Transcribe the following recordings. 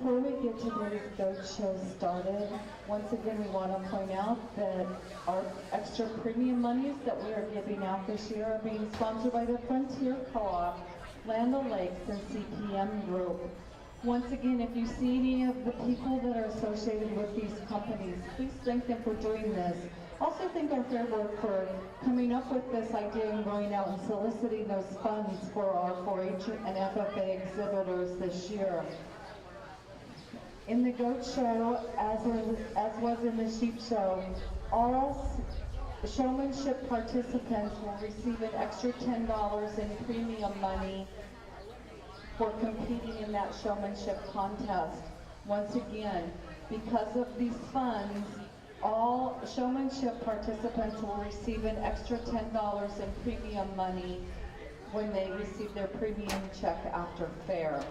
Before we get today's goat show started, once again we want to point out that our extra premium monies that we are giving out this year are being sponsored by the Frontier Co-op, Land O'Lakes, and CPM Group. Once again, if you see any of the people that are associated with these companies, please thank them for doing this. Also thank our Fair Board for coming up with this idea and going out and soliciting those funds for our 4-H and FFA exhibitors this year. In the goat show, as was in the sheep show, all showmanship participants will receive an extra $10 in premium money for competing in that showmanship contest. Once again, because of these funds, all showmanship participants will receive an extra $10 in premium money when they receive their premium check after fair.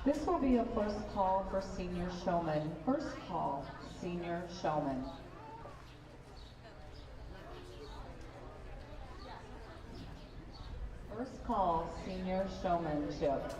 This will be a first call for senior showman. First call, senior showman. First call, senior showmanship.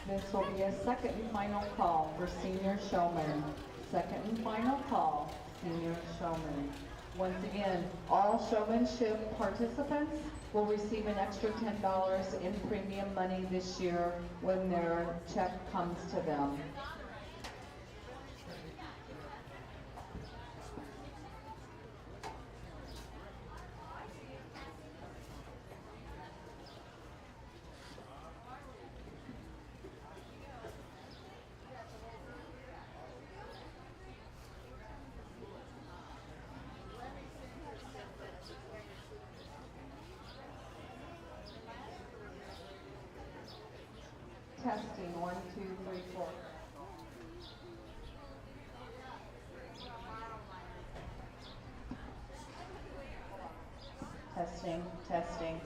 This will be a second and final call for senior showman. Second and final call, senior showman. Once again, all showmanship participants will receive an extra $10 in premium money this year when their check comes to them. testing, 1, 2, 3, 4. Testing, testing.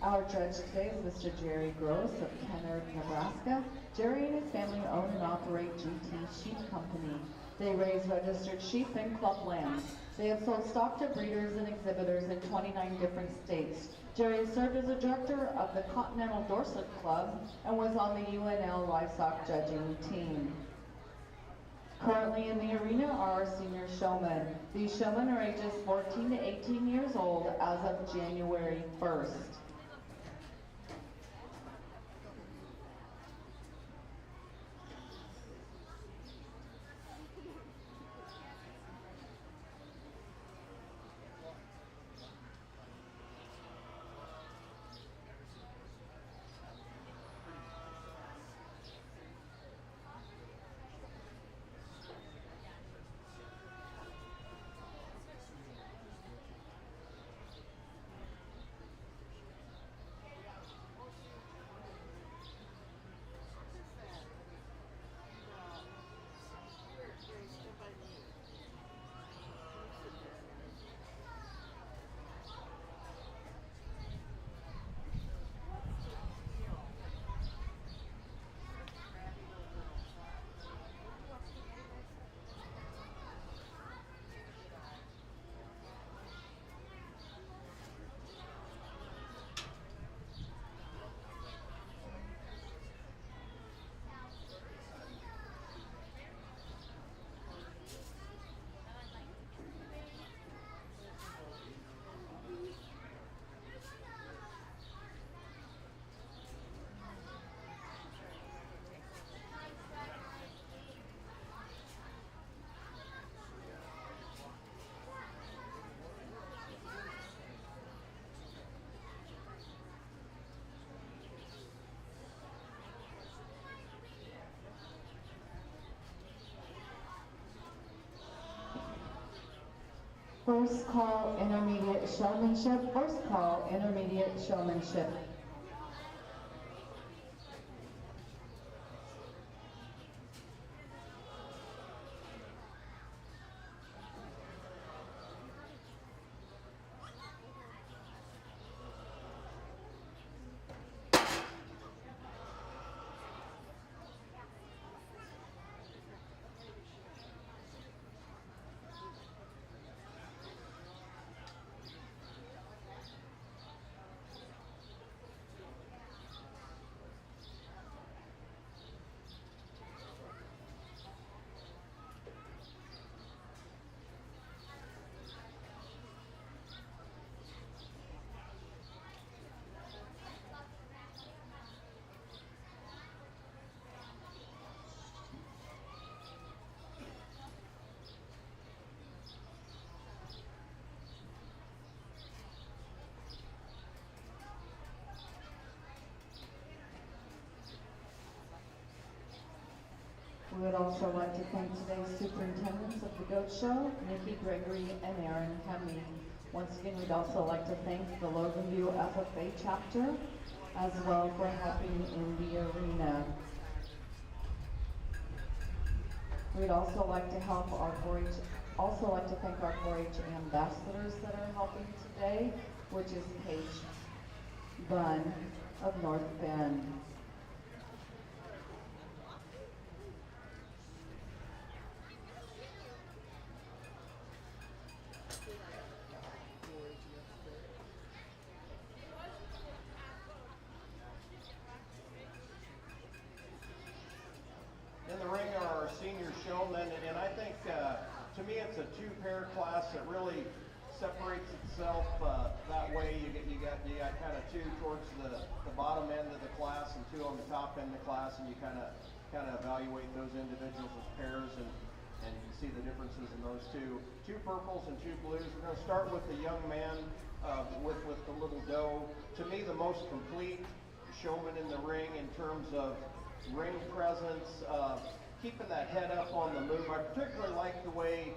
Our judge today is Mr. Jerry Gross of Kennard, Nebraska. Jerry and his family own and operate GT Sheep Company. They raise registered sheep and club lambs. They have sold stock to breeders and exhibitors in 29 different states. Jerry has served as a director of the Continental Dorset Club and was on the UNL livestock judging team. Currently in the arena are our senior showmen. These showmen are ages 14 to 18 years old as of January 1st. First call, intermediate showmanship. First call, intermediate showmanship. We would also like to thank today's superintendents of the Goat Show, Nikki Gregory and Aaron Hemme. Once again, we'd also like to thank the Loganview FFA chapter as well for helping in the arena. We'd also like to help our 4-H, also like to thank our 4-H ambassadors that are helping today, which is Paige Bunn of North Bend. In the ring are our senior showmen, and I think to me it's a two-pair class that really separates itself that way. You got kind of two towards the bottom end of the class and two on the top end of the class, and you kind of evaluate those individuals as pairs and you see the differences in those two. Two purples and two blues. We're going to start with the young man with the little doe. To me, the most complete showman in the ring in terms of ring presence, keeping that head up on the move. I particularly like the way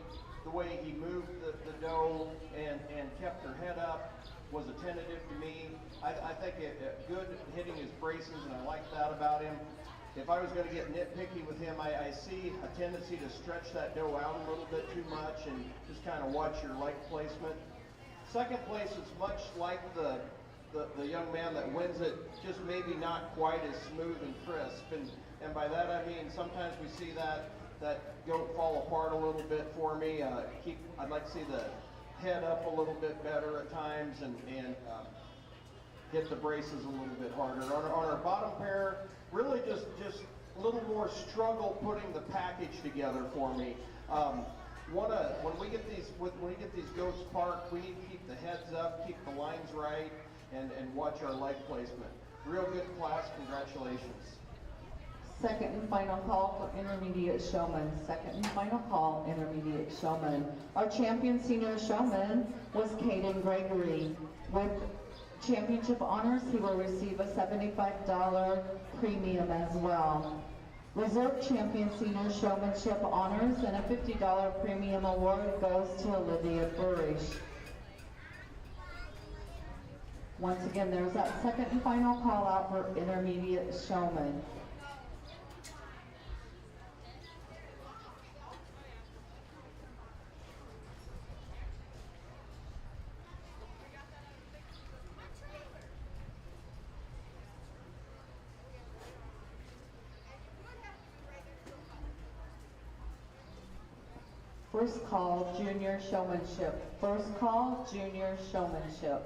he moved the doe and kept her head up, was attentive to me. I think good hitting his braces, and I like that about him. If I was going to get nitpicky with him, I see a tendency to stretch that doe out a little bit too much and just kind of watch your leg placement. Second place is much like the young man that wins it, just maybe not quite as smooth and crisp. And by that I mean sometimes we see that goat fall apart a little bit for me. I'd like to see the head up a little bit better at times and hit the braces a little bit harder. On our bottom pair, really just a little more struggle putting the package together for me. When we get these goats parked, we need to keep the heads up, keep the lines right, and watch our leg placement. Real good class, congratulations. Second and final call for intermediate showman. Second and final call, intermediate showman. Our champion senior showman was Caden Gregory. With championship honors, he will receive a $75 premium as well. Reserve champion senior showmanship honors and a $50 premium award goes to Olivia Burish. Once again, there's that second and final call out for intermediate showman. First call, junior showmanship. First call, junior showmanship.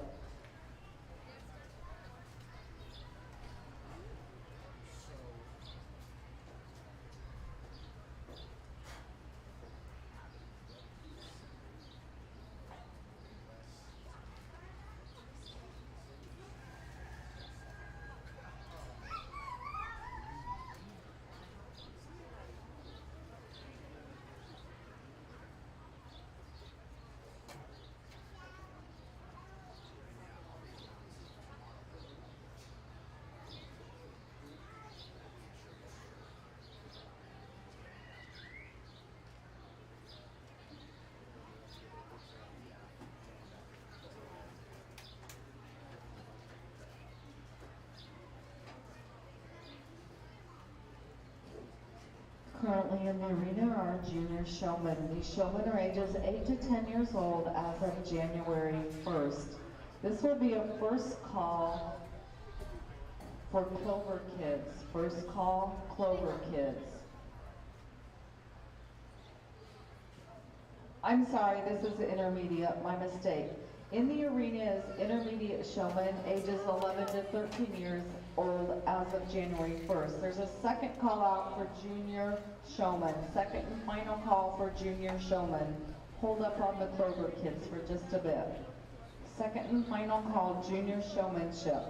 Currently in the arena are junior showmen. These showmen are ages 8 to 10 years old as of January 1st. This will be a first call for Clover Kids. First call, Clover Kids. I'm sorry, this is intermediate, my mistake. In the arena is intermediate showmen, ages 11 to 13 years old as of January 1st. There's a second call out for junior showman. Second and final call for junior showman. Hold up on the Clover Kids for just a bit. Second and final call, junior showmanship.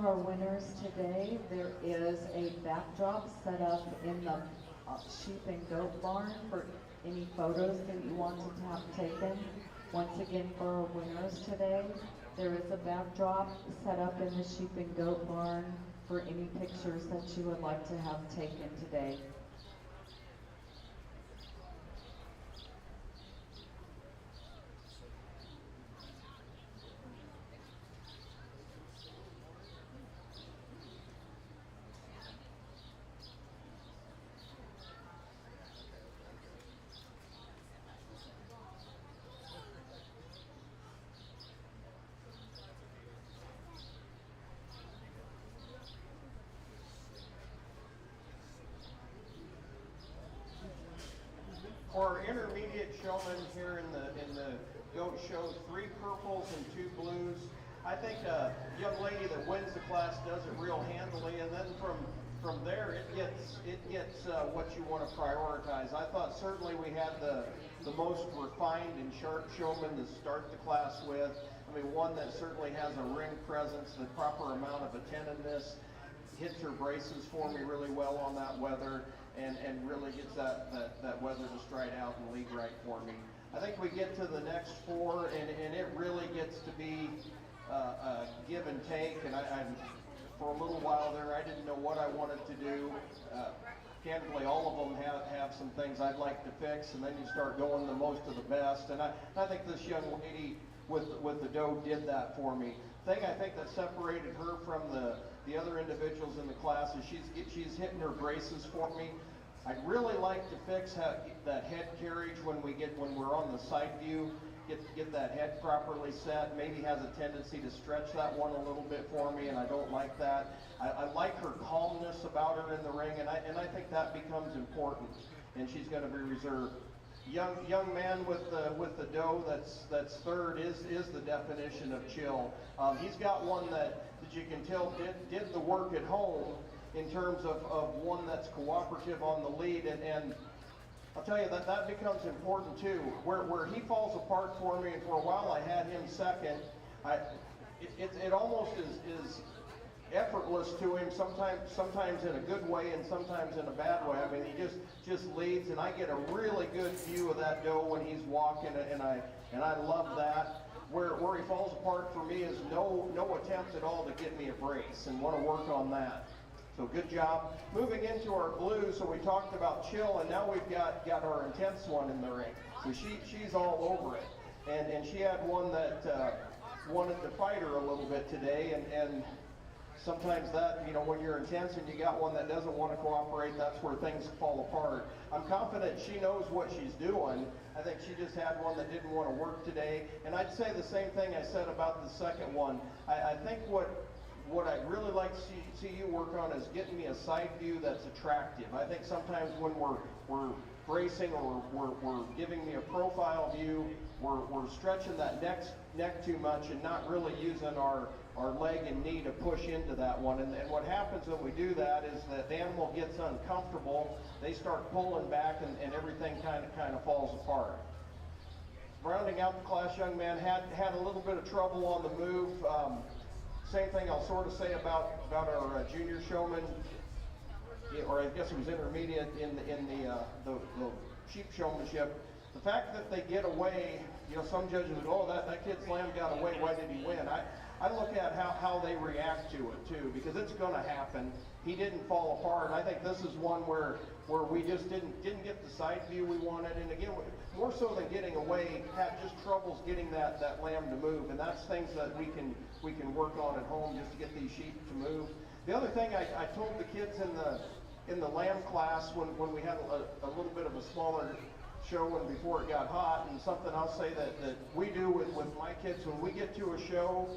our winners today, there is a backdrop set up in the sheep and goat barn for any photos that you wanted to have taken. Once again, for our winners today, there is a backdrop set up in the sheep and goat barn for any pictures that you would like to have taken today. For our intermediate showmen here in the goat show, 3 purples and 2 blues. I think a young lady that wins the class does it real handily, and then from there it gets what you want to prioritize. I thought certainly we had the most refined and sharp showman to start the class with. I mean, one that certainly has a ring presence, the proper amount of attentiveness, hits her braces for me really well on that weather, and really gets that weather to stride out and lead right for me. I think we get to the next 4, and it really gets to be a give and take, and I for a little while there, I didn't know what I wanted to do. Candidly, all of them have some things I'd like to fix, and then you start going the most of the best, and I think this young lady with the doe did that for me. The thing I think that separated her from the other individuals in the class is she's hitting her braces for me. I'd really like to fix that head carriage when we're on the side view, get that head properly set. Maybe has a tendency to stretch that one a little bit for me, and I don't like that. I like her calmness about her in the ring, and I think that becomes important, and she's going to be reserved. Young man with the doe that's third is the definition of chill. He's got one that you can tell did the work at home in terms of one that's cooperative on the lead, and I'll tell you that becomes important too. Where he falls apart for me, and for a while I had him second, it almost is effortless to him, sometimes in a good way and sometimes in a bad way. I mean, he just leads, and I get a really good view of that doe when he's walking, and I love that. Where he falls apart for me is no attempt at all to get me a brace, and want to work on that. So good job. Moving into our blues, so we talked about chill, and now we've got our intense one in the ring. So she's all over it, and she had one that wanted to fight her a little bit today, and sometimes that, you know, when you're intense and you got one that doesn't want to cooperate, that's where things fall apart. I'm confident she knows what she's doing. I think she just had one that didn't want to work today. And I'd say the same thing I said about the second one. I think what I'd really like to see you work on is getting me a side view that's attractive. I think sometimes when we're bracing or we're giving me a profile view, we're stretching that neck too much and not really using our leg and knee to push into that one. And what happens when we do that is that the animal gets uncomfortable, they start pulling back, and everything kind of falls apart. Rounding out the class, young man had a little bit of trouble on the move. Same thing I'll sort of say about our junior showman, or I guess it was intermediate in the sheep showmanship. The fact that they get away, you know, some judges go, oh, that kid's lamb got away, why did he win? I look at how they react to it too, because it's going to happen. He didn't fall apart, and I think this is one where we just didn't get the side view we wanted, and again, more so than getting away, had just troubles getting that lamb to move, and that's things that we can work on at home just to get these sheep to move. The other thing I told the kids in the lamb class when we had a little bit of a smaller show and before it got hot, and something I'll say that we do with my kids when we get to a show,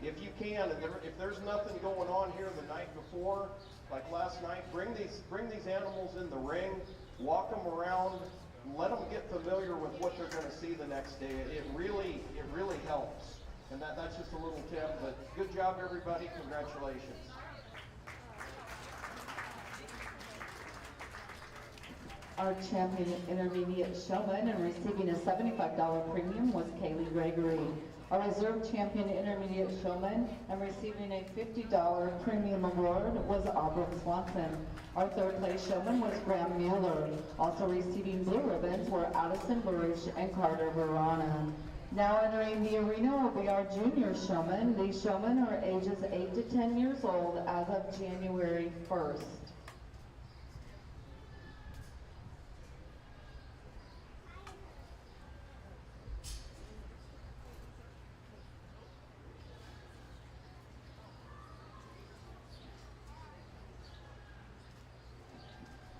if you can, and if there's nothing going on here the night before, like last night, bring these animals in the ring, walk them around, let them get familiar with what they're going to see the next day. It really helps, and that's just a little tip. But good job, everybody. Congratulations. Our champion intermediate showman and receiving a $75 premium was Kaylee Gregory. Our reserve champion intermediate showman and receiving a $50 premium award was Auburn Swanson. Our third place showman was Graham Mueller. Also receiving blue ribbons were Addison Burridge and Carter Verana. Now entering the arena will be our junior showmen. These showmen are ages 8 to 10 years old as of January 1st.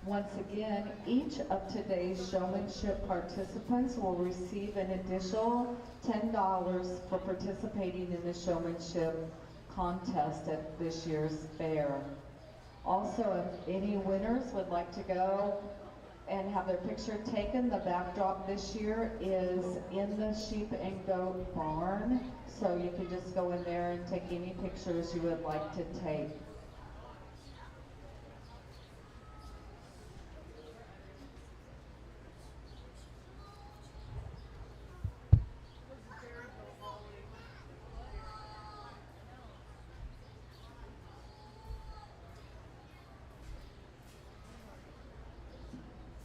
Once again, each of today's showmanship participants will receive an additional $10 for participating in the showmanship contest at this year's fair. Also, if any winners would like to go and have their picture taken, the backdrop this year is in the sheep and goat barn. So you can just go in there and take any pictures you would like to take.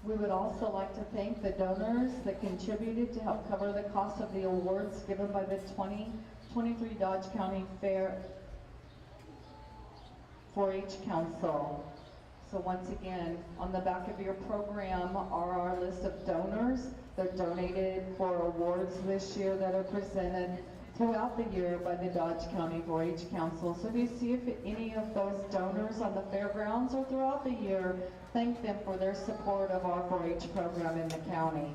We would also like to thank the donors that contributed to help cover the cost of the awards given by the 2023 Dodge County Fair 4-H Council. So once again, on the back of your program are our list of donors that donated for awards this year that are presented throughout the year by the Dodge County 4-H Council. So if you see if any of those donors on the fairgrounds or throughout the year, thank them for their support of our 4-H program in the county.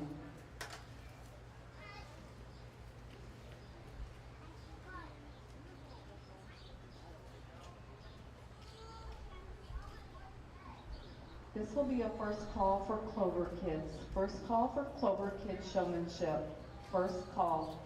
This will be a first call for Clover Kids. First call for Clover Kids showmanship. First call.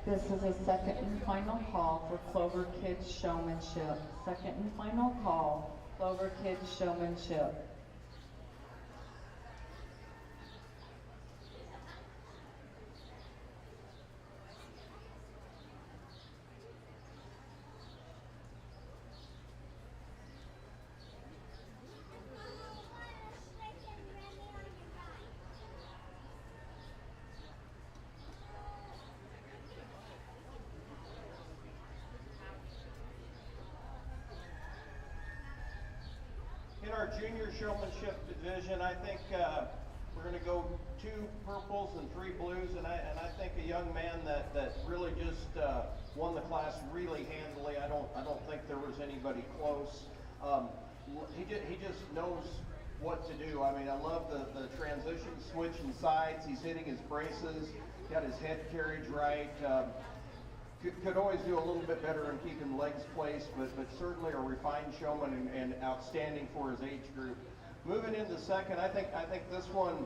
This is a second and final call for Clover Kids showmanship. Second and final call, Clover Kids showmanship. junior showmanship division, I think we're going to go 2 purples and 3 blues, and I think a young man that really just won the class really handily. I don't think there was anybody close. He just knows what to do. I mean, I love the transition, switching sides. He's hitting his braces, got his head carriage right. Could always do a little bit better in keeping legs placed, but certainly a refined showman and outstanding for his age group. Moving into second, I think this one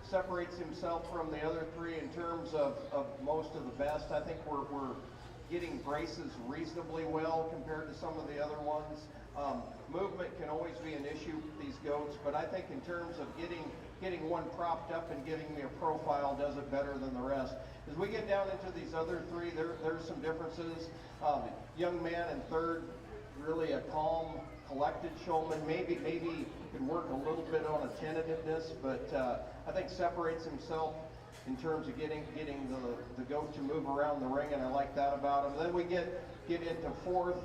separates himself from the other 3 in terms of most of the best. I think we're getting braces reasonably well compared to some of the other ones. Movement can always be an issue with these goats, but I think in terms of getting one propped up and giving me a profile does it better than the rest. As we get down into these other 3, there's some differences. Young man in third, really a calm, collected showman. Maybe can work a little bit on a tentativeness, but I think separates himself in terms of getting the goat to move around the ring, and I like that about him. Then we get into fourth.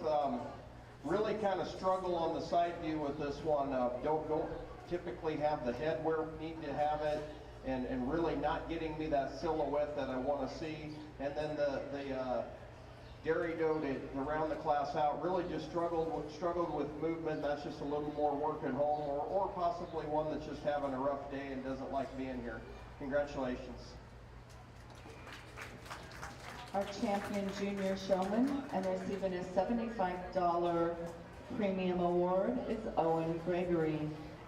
Really kind of struggle on the side view with this one. Don't typically have the head where we need to have it, and really not getting me that silhouette that I want to see. And then the dairy doe to round the class out really just struggled with movement. That's just a little more work at home, or possibly one that's just having a rough day and doesn't like being here. Congratulations. Our champion junior showman and receiving a $75 premium award is Owen Gregory.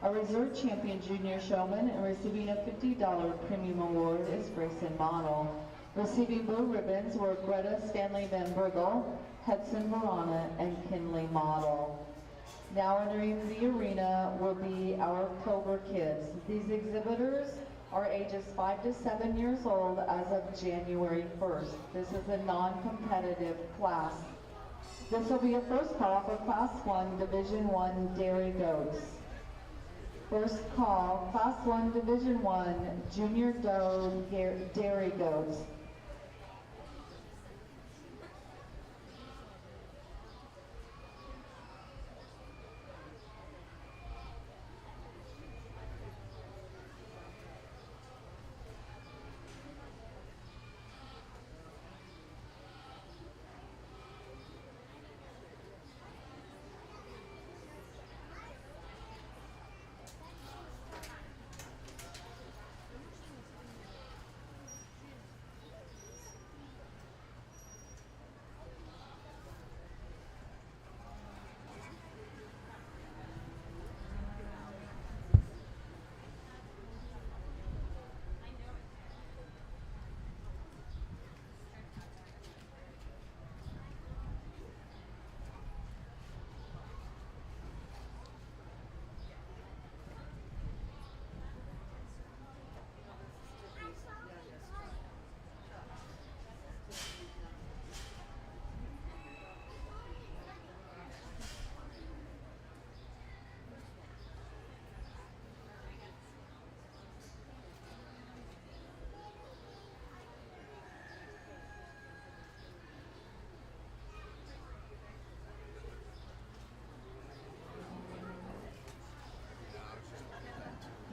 Our reserve champion junior showman and receiving a $50 premium award is Grayson Model. Receiving blue ribbons were Greta Stanley Van Bergel, Hudson Verana, and Kinley Model. Now entering the arena will be our Clover Kids. These exhibitors are ages 5 to 7 years old as of January 1st. This is a non-competitive class. This will be a first call for Class 1 Division 1 Dairy Goats. First call, Class 1 Division 1 Junior Doe Dairy Goats.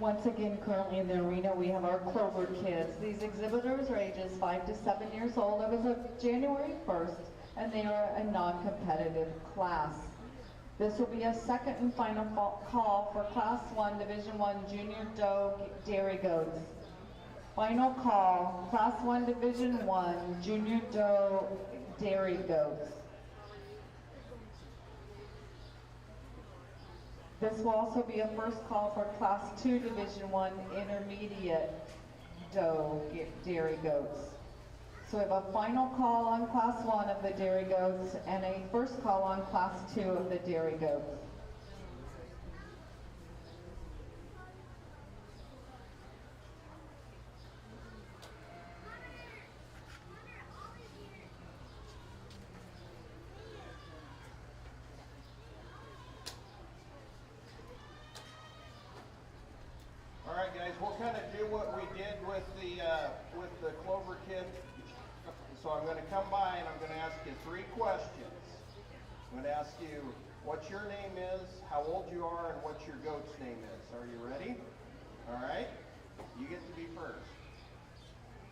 Once again, currently in the arena, we have our Clover Kids. These exhibitors are ages 5 to 7 years old as of January 1st, and they are a non-competitive class. This will be a second and final call for Class 1 Division 1 Junior Doe Dairy Goats. Final call, Class 1 Division 1 Junior Doe Dairy Goats. This will also be a first call for Class 2 Division 1 Intermediate Doe Dairy Goats. So we have a final call on Class 1 of the Dairy Goats and a first call on Class 2 of the Dairy Goats. All right, guys, we'll kind of do what we did with the Clover Kid. So I'm going to come by and I'm going to ask you 3 questions. I'm going to ask you what your name is, how old you are, and what your goat's name is. Are you ready? All right. You get to be first.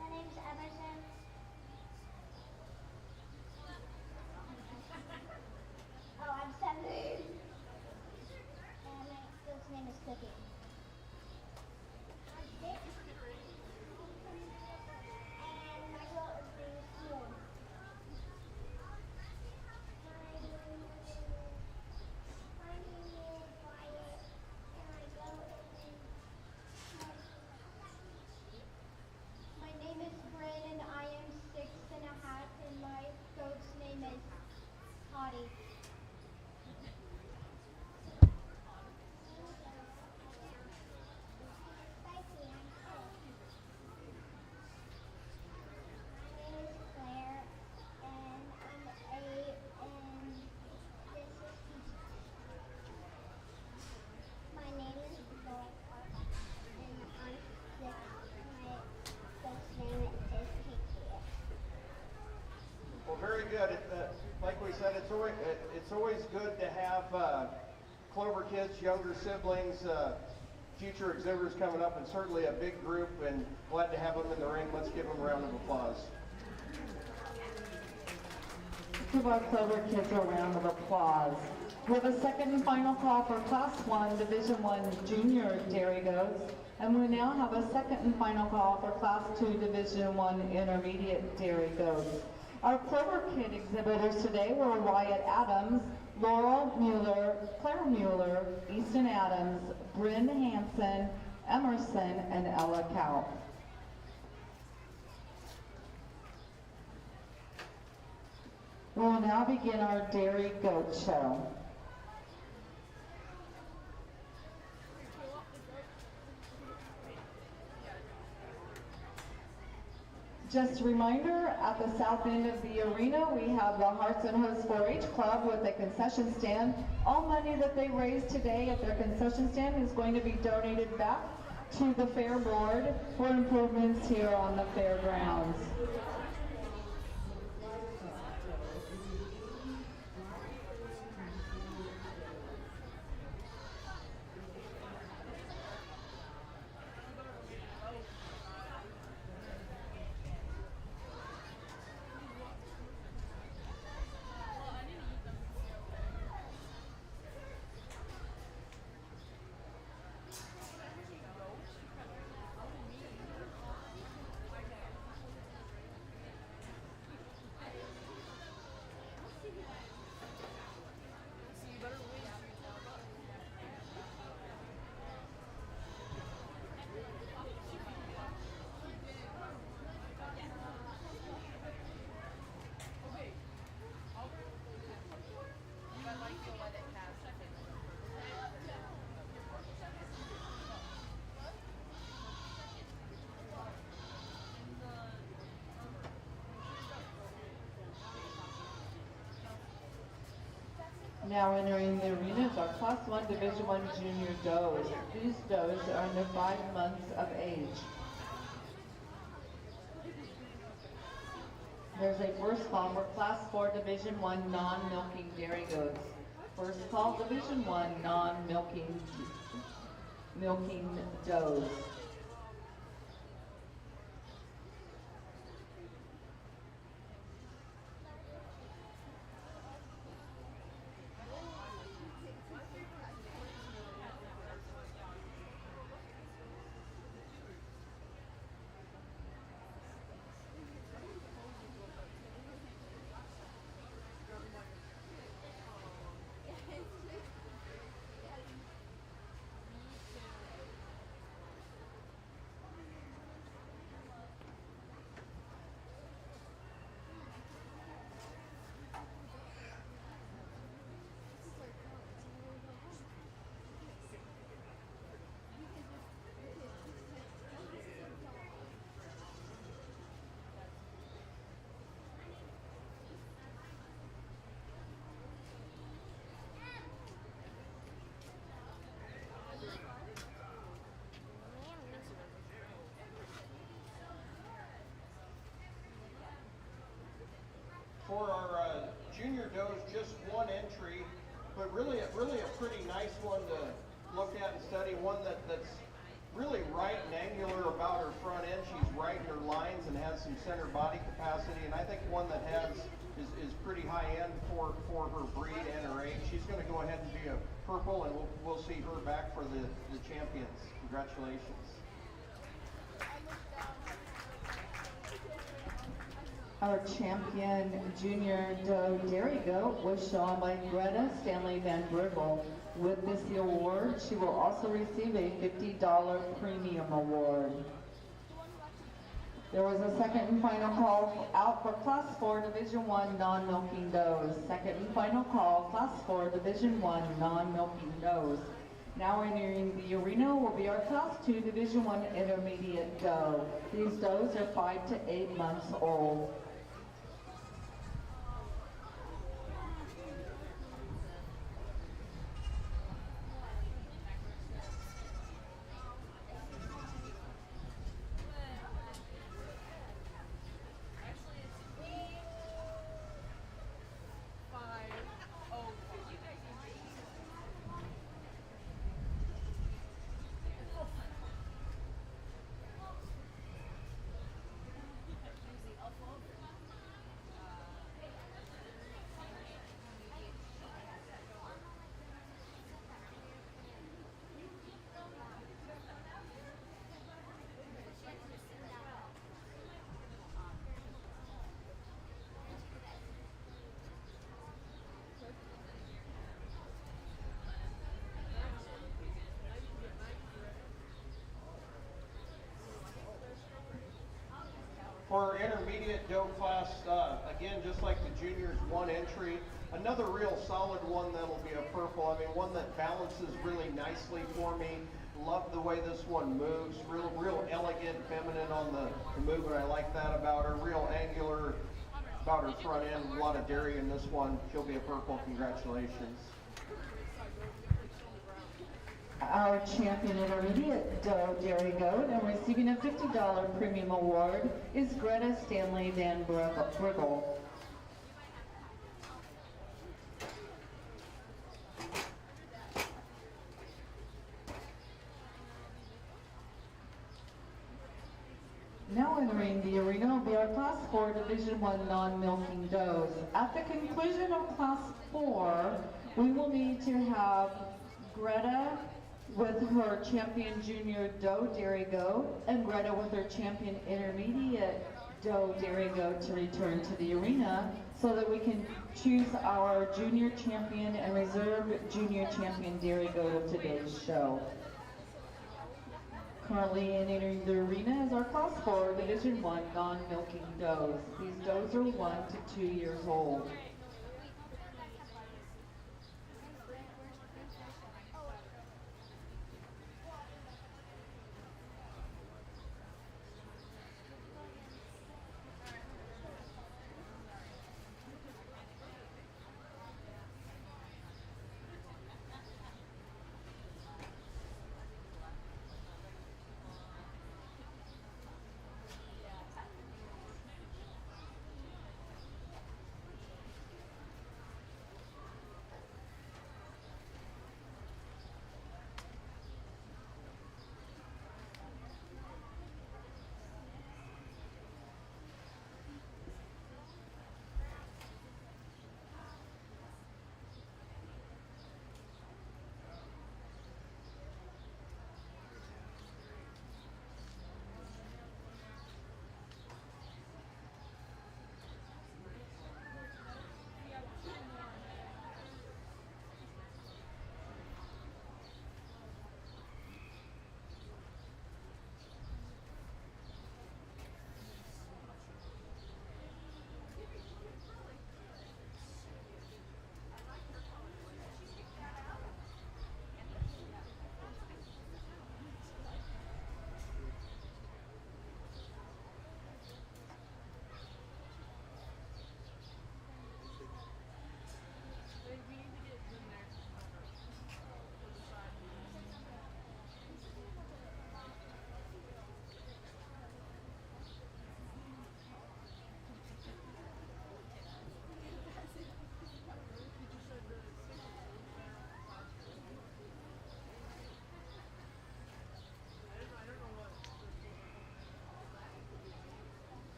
My name's Emerson. Oh, I'm 7. And my goat's name is Cookie. I'm 6. And my goat is named Spoon. My name is Wyatt. And my goat is My name is Bryn and I am 6.5 and my goat's name is Toddy. My name is Claire and I'm 8 and this is Peter. My name is Laura and I'm 6. My goat's name is Patriot. Well, very good. Like we said, it's always good to have Clover kids, younger siblings, future exhibitors coming up, and certainly a big group. And glad to have them in the ring. Let's give them a round of applause. Let's give our Clover kids a round of applause. We have a second and final call for Class 1, Division 1 Junior Dairy Goats. And we now have a second and final call for Class 2, Division 1 Intermediate Dairy Goats. Our Clover Kid exhibitors today were Wyatt Adams, Laurel Mueller, Claire Mueller, Easton Adams, Bryn Hansen, Emerson, and Ella Cow. We will now begin our Dairy Goat Show. Just a reminder, at the south end of the arena, we have the Hearts and Hooves 4-H Club with a concession stand. All money that they raise today at their concession stand is going to be donated back to the Fair Board for improvements here on the fairgrounds. Now entering the arena is our Class 1 Division 1 Junior Does. These does are under 5 months of age. There's a first call for Class 4 Division 1 non-milking dairy goats. First call, Division 1 non-milking does. For our junior does, just one entry but really a pretty nice one to look at and study. One that's really right and angular about her front end. She's right in her lines and has some center body capacity, and I think one that is pretty high end for her breed and her age. She's going to go ahead and be a purple, and we'll see her back for the champions. Congratulations. Our champion junior doe dairy goat was shown by Greta Stanley Van Brugel. With this award, she will also receive a $50 premium award. There was a second and final call out for Class 4 Division 1 non-milking does. Second and final call, Class 4 Division 1 non-milking does. Now entering the arena will be our Class 2 Division 1 intermediate doe. These does are 5 to 8 months old. For our intermediate doe class, again, just like the juniors, one entry. Another real solid one that'll be a purple. I mean, one that balances really nicely for me. Love the way this one moves. Real elegant, feminine on the movement. I like that about her. Real angular about her front end. A lot of dairy in this one. She'll be a purple. Congratulations. Our champion intermediate doe dairy goat and receiving a $50 premium award is Greta Stanley Van Brugel. Now entering the arena will be our Class 4 Division 1 non-milking does. At the conclusion of Class 4, we will need to have Greta with her champion junior doe dairy goat and Greta with her champion intermediate doe dairy goat to return to the arena so that we can choose our junior champion and reserve junior champion dairy goat of today's show. Currently entering the arena is our Class 4 Division 1 non-milking does. These does are 1 to 2 years old.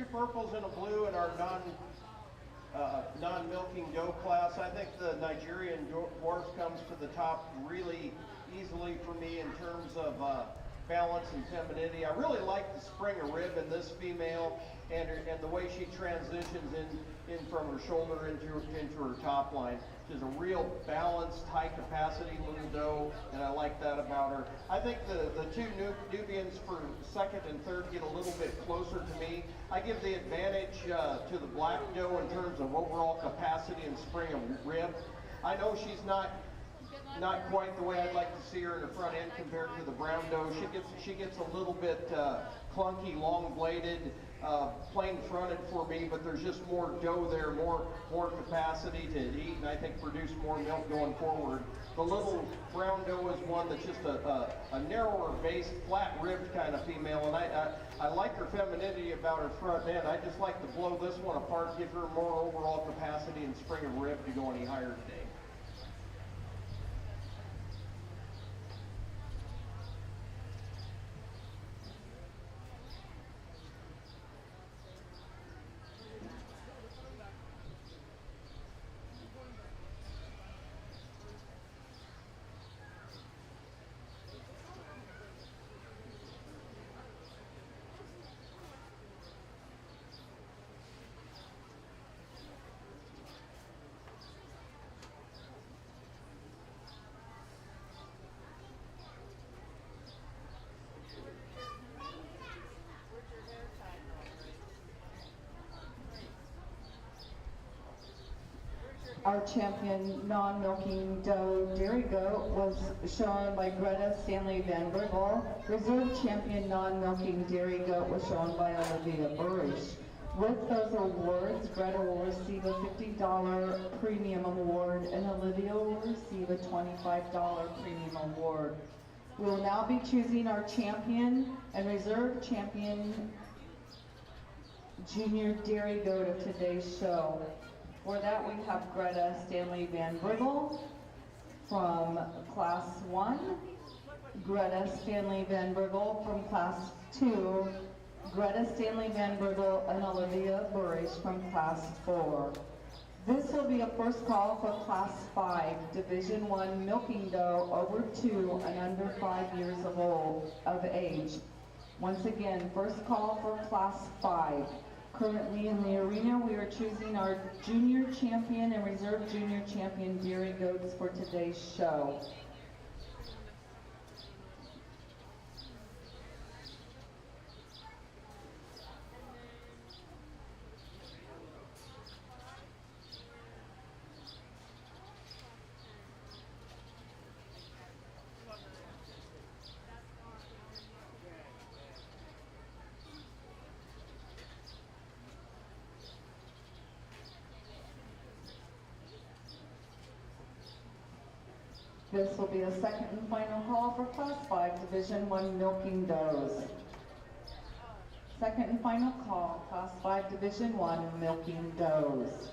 two purples and a blue in our non-milking doe class. I think the Nigerian dwarf comes to the top really easily for me in terms of balance and femininity. I really like the spring of rib in this female and the way she transitions in from her shoulder into her top line. She's a real balanced, high capacity little doe, and I like that about her. I think the two Nubians for second and third get a little bit closer to me. I give the advantage to the black doe in terms of overall capacity and spring of rib. I know she's not quite the way I'd like to see her in the front end compared to the brown doe. She gets a little bit clunky, long bladed, plain fronted for me, but there's just more doe there, more capacity to eat, and I think produce more milk going forward. The little brown doe is one that's just a narrower based, flat ribbed kind of female, and I like her femininity about her front end. I just like to blow this one apart, give her more overall capacity and spring of rib to go any higher today. Our champion non-milking doe dairy goat was shown by Greta Stanley Van Brigel. Reserve champion non-milking dairy goat was shown by Olivia Burrish. With those awards, Greta will receive a $50 premium award and Olivia will receive a $25 premium award. We will now be choosing our champion and reserve champion junior dairy goat of today's show. For that, we have Greta Stanley Van Brigel from Class 1, Greta Stanley Van Brigel from Class 2, Greta Stanley Van Brigel and Olivia Burrish from Class 4. This will be a first call for Class 5, Division 1 milking doe over 2 and under 5 years of age. Once again, first call for Class 5. Currently in the arena, we are choosing our junior champion and reserve junior champion dairy goats for today's show. This will be the second and final call for Class 5 Division 1 milking does. Second and final call, Class 5 Division 1 milking does.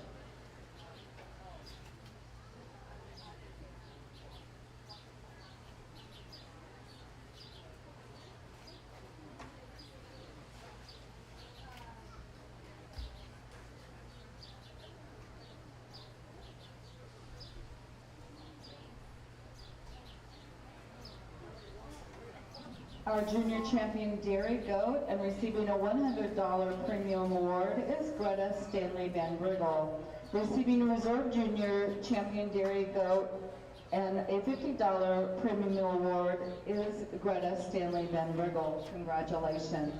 Our junior champion dairy goat and receiving a $100 premium award is Greta Stanley Van Brigel. Receiving a reserve junior champion dairy goat and a $50 premium award is Greta Stanley Van Brigel. Congratulations.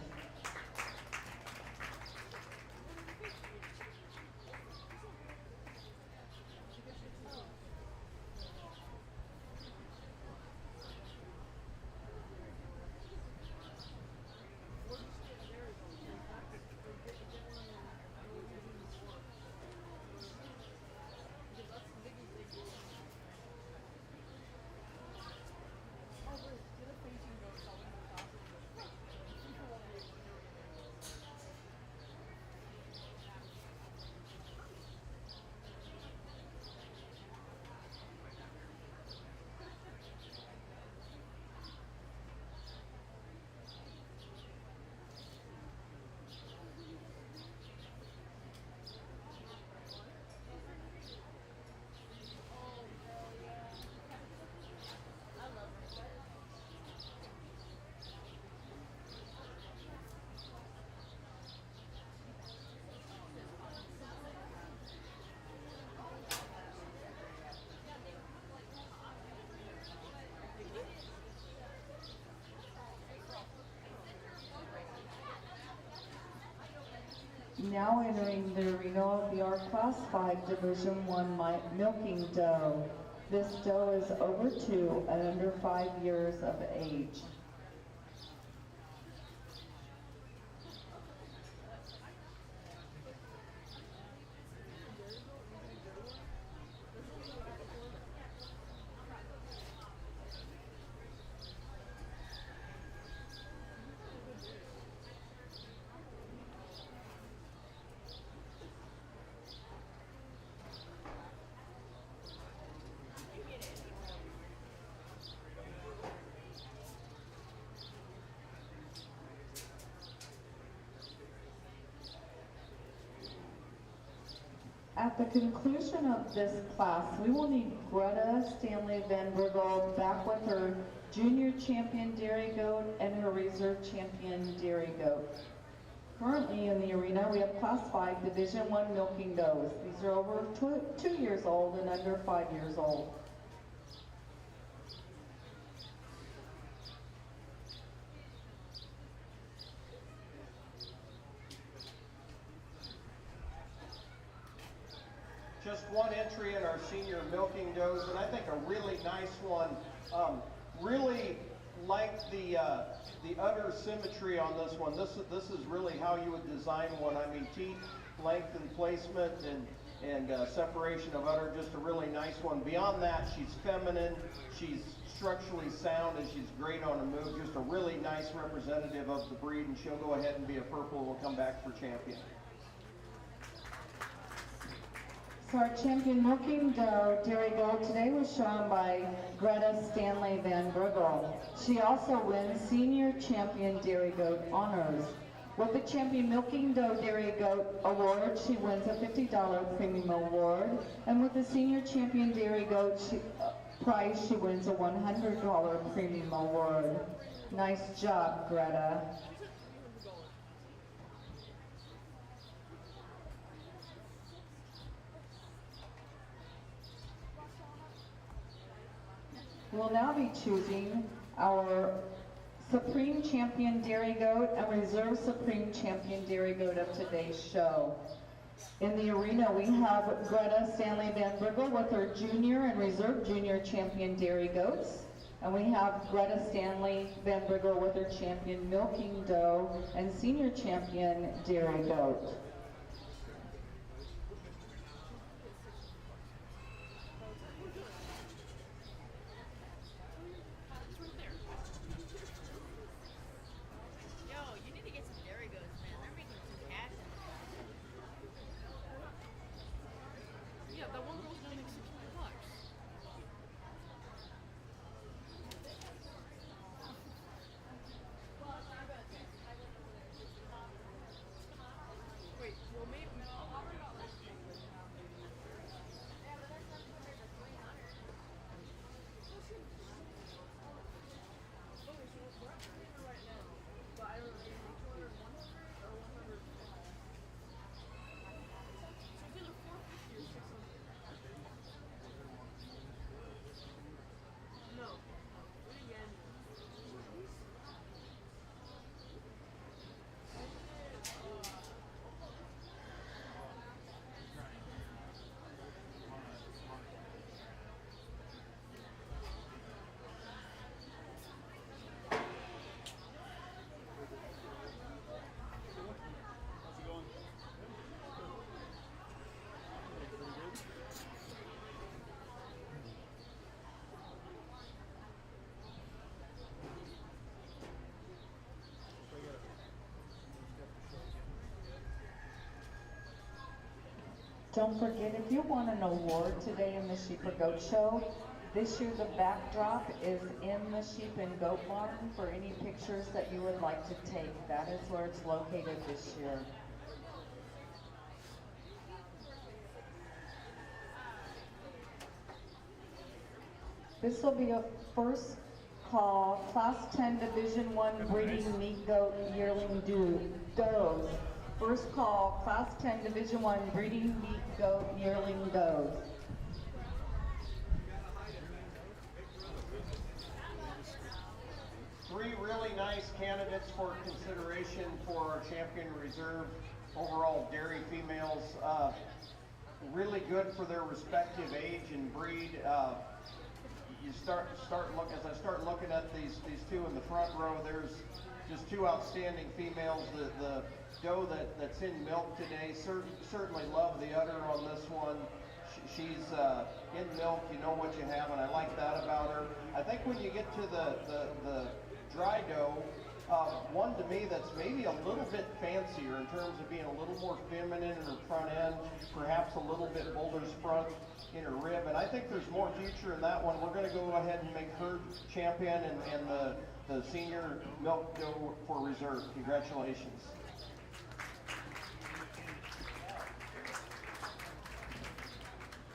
Now entering the arena of the Art Class 5 Division 1 milking doe. This doe is over 2 and under 5 years of age. At the conclusion of this class, we will need Greta Stanley Van Brugel back with her junior champion dairy goat and her reserve champion dairy goat. Currently in the arena, we have Class 5 Division 1 milking does. These are over 2 years old and under 5 years old. Just one entry in our senior milking does, and I think a really nice one. Really like the udder symmetry on this one. This is really how you would design one. I mean, teeth, length, and placement, and separation of udder. Just a really nice one. Beyond that, she's feminine. She's structurally sound, and she's great on a move. Just a really nice representative of the breed, and she'll go ahead and be a purple. We'll come back for champion. So our champion milking doe dairy goat today was shown by Greta Stanley Van Brugel. She also wins senior champion dairy goat honors. With the champion milking doe dairy goat award, she wins a $50 premium award, and with the senior champion dairy goat prize, she wins a $100 premium award. Nice job, Greta. We'll now be choosing our Supreme Champion Dairy Goat and Reserve Supreme Champion Dairy Goat of today's show. In the arena, we have Greta Stanley Van Brugel with her Junior and Reserve Junior Champion Dairy Goats. And we have Greta Stanley Van Brugel with her Champion Milking Doe and Senior Champion Dairy Goat. Don't forget, if you want an award today in the Sheep or Goat Show, this year the backdrop is in the Sheep and Goat Barn for any pictures that you would like to take. That is where it's located this year. This will be a first call, Class 10 Division 1 breeding meat goat yearling does. First call, Class 10 Division 1 breeding meat goat yearling does. Three really nice candidates for consideration for our champion reserve overall dairy females, really good for their respective age and breed. You start look as I start looking at these two in the front row. There's just two outstanding females. The doe that's in milk today certainly love the udder on this one. She's in milk, you know what you have, and I like that about her. I think when you get to the dry doe, one to me that's maybe a little bit fancier in terms of being a little more feminine in her front end, perhaps a little bit bolder front in her rib, and I think there's more future in that one. We're going to go ahead and make her champion and the senior milk doe for reserve. Congratulations.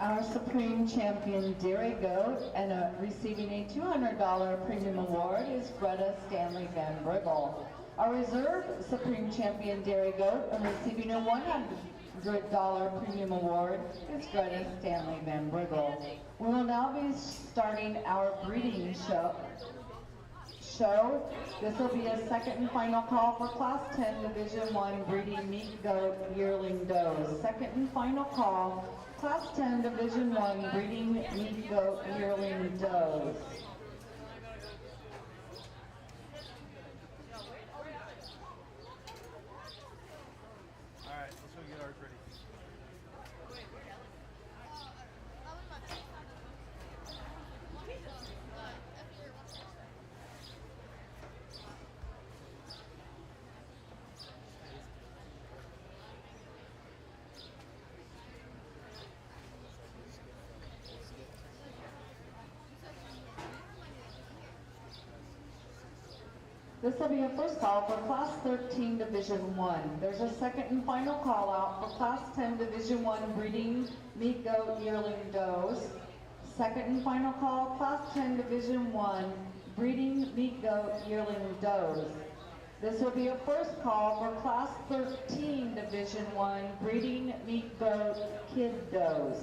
Our Supreme Champion Dairy Goat and receiving a $200 premium award is Greta Stanley Van Briggle. Our Reserve Supreme Champion Dairy Goat and receiving a $100 premium award is Greta Stanley Van Briggle. We will now be starting our breeding show. This will be a second and final call for Class 10 Division 1 breeding meat goat yearling does. Second and final call, Class 10 Division 1 breeding meat goat yearling does. All right, let's go get ours ready. This will be a first call for Class 13 Division 1. There's a second and final call out for Class 10 Division 1 breeding meat goat yearling does. Second and final call, Class 10 Division 1 breeding meat goat yearling does. This will be a first call for Class 13 Division 1 breeding meat goat kid does.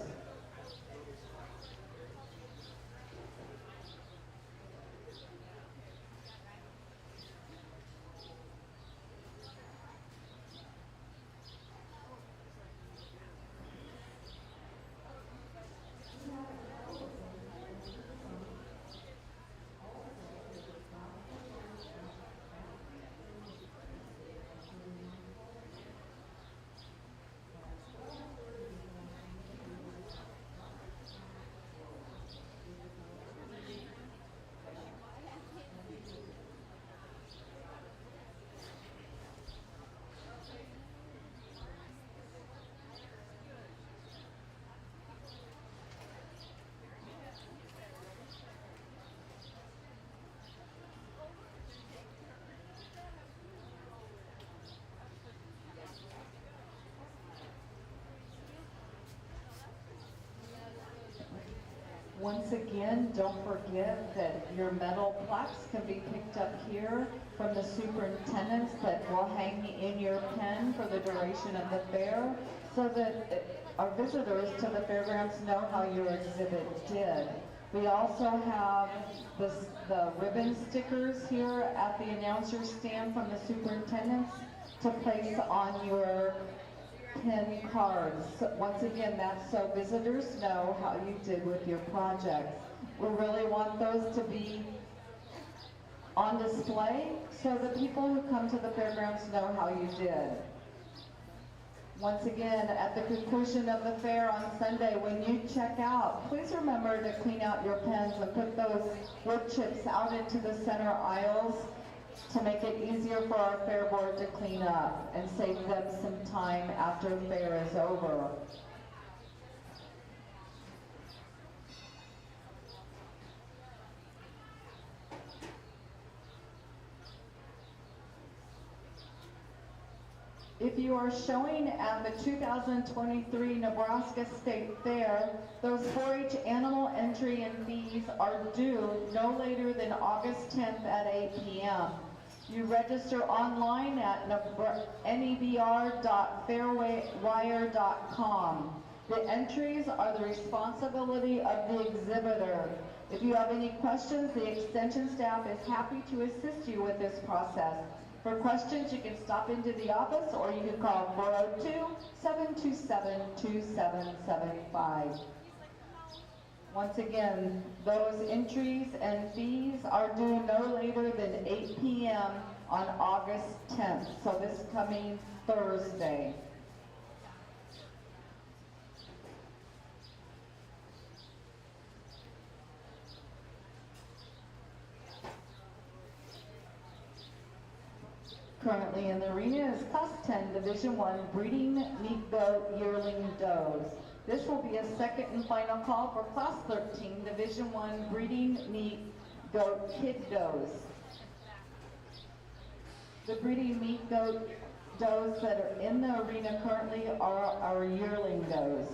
Once again, don't forget that your metal plaques can be picked up here from the superintendents that will hang in your pen for the duration of the fair so that our visitors to the fairgrounds know how your exhibit did. We also have the ribbon stickers here at the announcer stand from the superintendents to place on your pin cards. Once again, that's so visitors know how you did with your projects. We really want those to be on display so the people who come to the fairgrounds know how you did. Once again, at the conclusion of the fair on Sunday, when you check out, please remember to clean out your pens and put those wood chips out into the center aisles to make it easier for our fair board to clean up and save them some time after the fair is over. If you are showing at the 2023 Nebraska State Fair, those 4-H animal entry and fees are due no later than August 10th at 8 p.m. You register online at nebr.fairwire.com. The entries are the responsibility of the exhibitor. If you have any questions, the extension staff is happy to assist you with this process. For questions, you can stop into the office or you can call 402-727-2775. Once again, those entries and fees are due no later than 8 p.m. on August 10th, so this coming Thursday. Currently in the arena is Class 10 Division I Breeding Meat Goat Yearling Does. This will be a second and final call for Class 13 Division I Breeding Meat Goat Kid Does. The breeding meat goat does that are in the arena currently are our yearling does.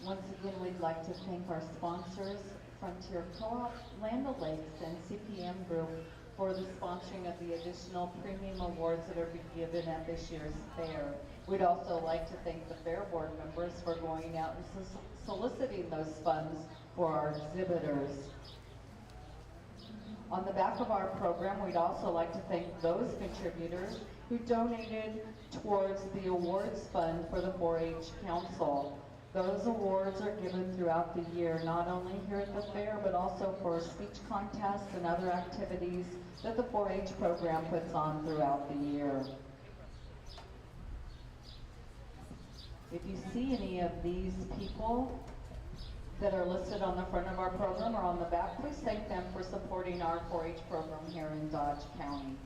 Once again, we'd like to thank our sponsors, Frontier Co-op, Land O'Lakes, and CPM Group for the sponsoring of the additional premium awards that are being given at this year's fair. We'd also like to thank the fair board members for going out and soliciting those funds for our exhibitors. On the back of our program, we'd also like to thank those contributors who donated towards the awards fund for the 4-H Council. Those awards are given throughout the year, not only here at the fair, but also for speech contests and other activities that the 4-H program puts on throughout the year. If you see any of these people that are listed on the front of our program or on the back, please thank them for supporting our 4-H program here in Dodge County.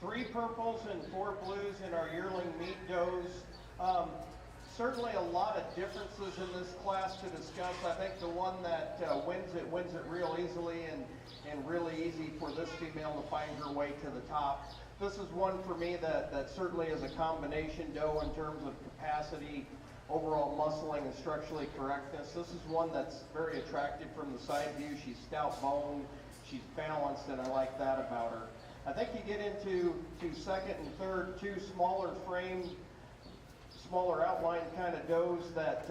3 purples and 4 blues in our yearling meat does. Certainly a lot of differences in this class to discuss. I think the one that wins it real easily, and really easy for this female to find her way to the top. This is one for me that certainly is a combination doe in terms of capacity, overall muscling, and structurally correctness. This is one that's very attractive from the side view. She's stout boned, she's balanced, and I like that about her. I think you get into second and third, 2 smaller frame, smaller outline kind of does that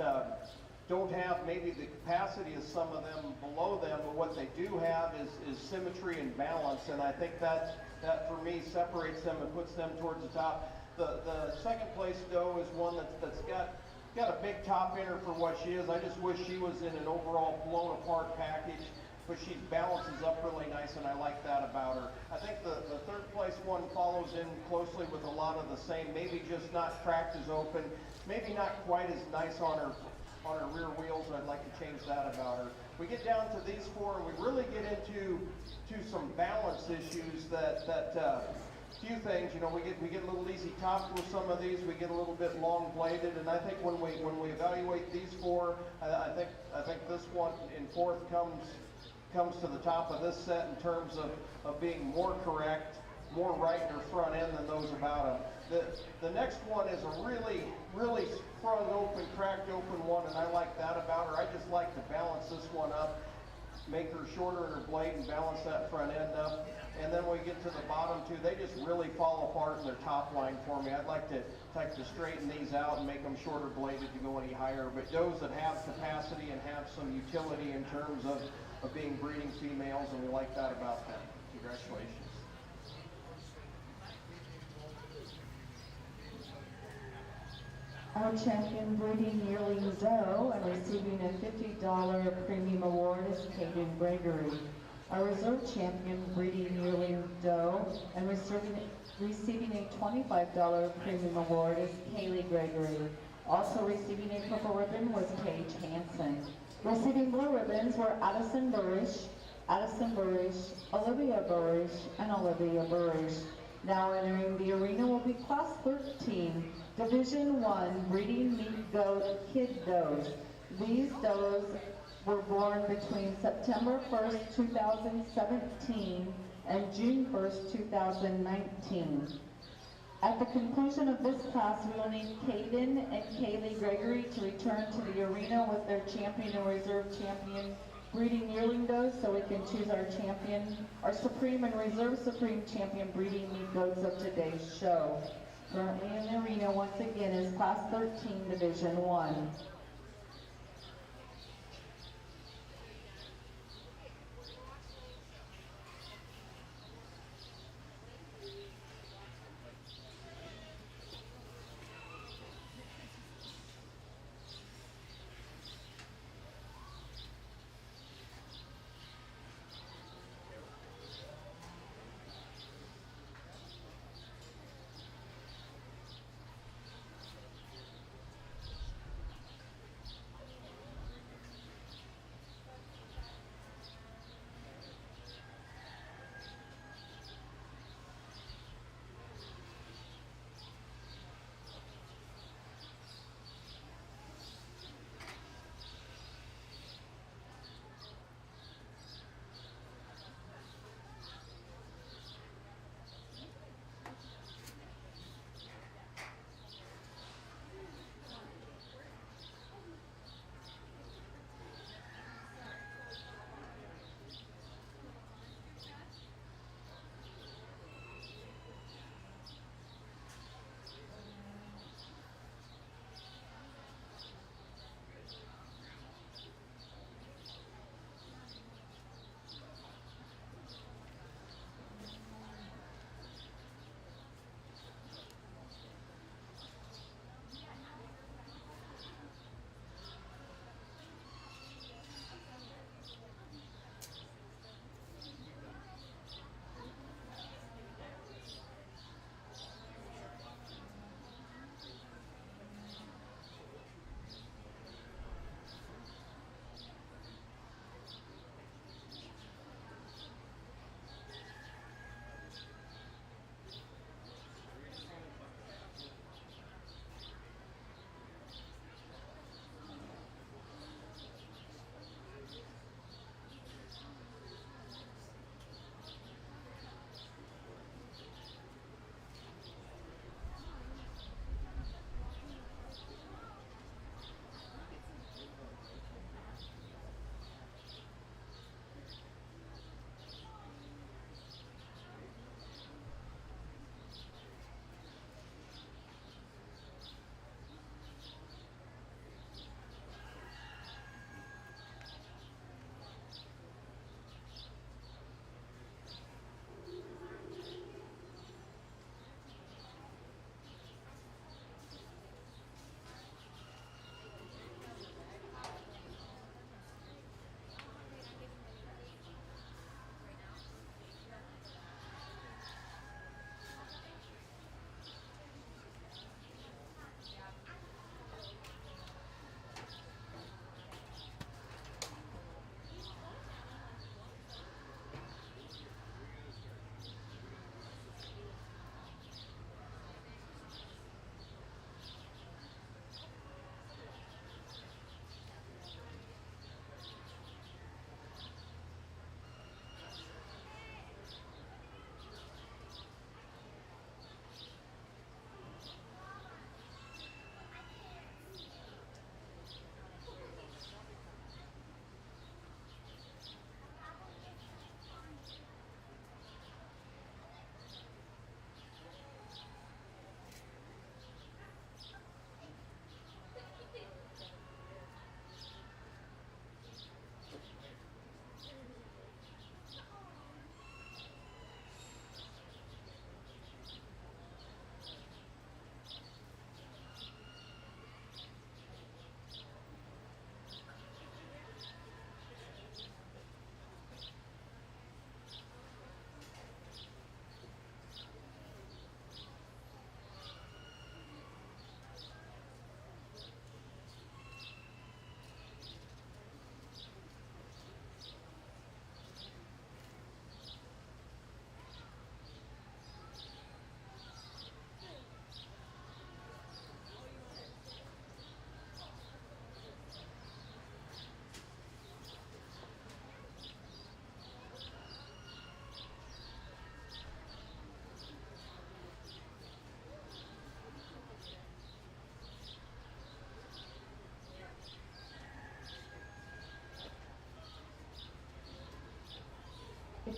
don't have maybe the capacity of some of them below them, but what they do have is symmetry and balance, and I think that for me separates them and puts them towards the top. The second place doe is one that's got a big top in her for what she is. I just wish she was in an overall blown apart package, but she balances up really nice, and I like that about her. I think the third place one follows in closely with a lot of the same, maybe just not cracked as open, maybe not quite as nice on her rear wheels. I'd like to change that about her. We get down to these 4, and we really get into some balance issues that few things, you know, we get a little easy topped with some of these, we get a little bit long bladed, and I think when we evaluate these 4, I think this one in 4th comes to the top of this set in terms of being more correct, more right in her front end than those about them. The next one is a really sprung open, cracked open one, and I like that about her. I just like to balance this one up, make her shorter in her blade and balance that front end up. And then when we get to the bottom 2, they just really fall apart in their top line for me. I'd like to straighten these out and make them shorter bladed to go any higher. But those that have capacity and have some utility in terms of being breeding females, and we like that about them. Congratulations. Our champion breeding yearling doe and receiving a $50 premium award is Caden Gregory. Our reserve champion breeding yearling doe and receiving a $25 premium award is Kaylee Gregory. Also receiving a purple ribbon was Paige Hansen. Receiving blue ribbons were Addison Burrish, Olivia Burrish, and Olivia Burrish. Now entering the arena will be Class 13, Division 1 Breeding Meat Goat Kid Does. These does were born between September 1st, 2017 and June 1st, 2019. At the conclusion of this class, we will need Caden and Kaylee Gregory to return to the arena with their champion and reserve champion breeding yearling does, so we can choose our champion, our supreme and reserve supreme champion breeding meat goats of today's show. Currently in the arena once again is Class 13, Division 1.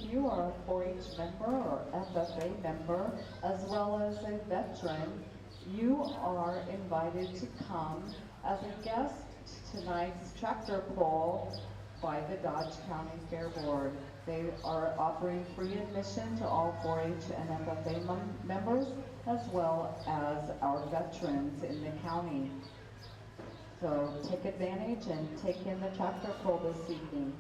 if you are a 4-H member or FFA member, as well as a veteran, you are invited to come as a guest to tonight's tractor pull by the Dodge County Fair Board. They are offering free admission to all 4-H and FFA members, as well as our veterans in the county. So take advantage and take in the tractor pull this evening.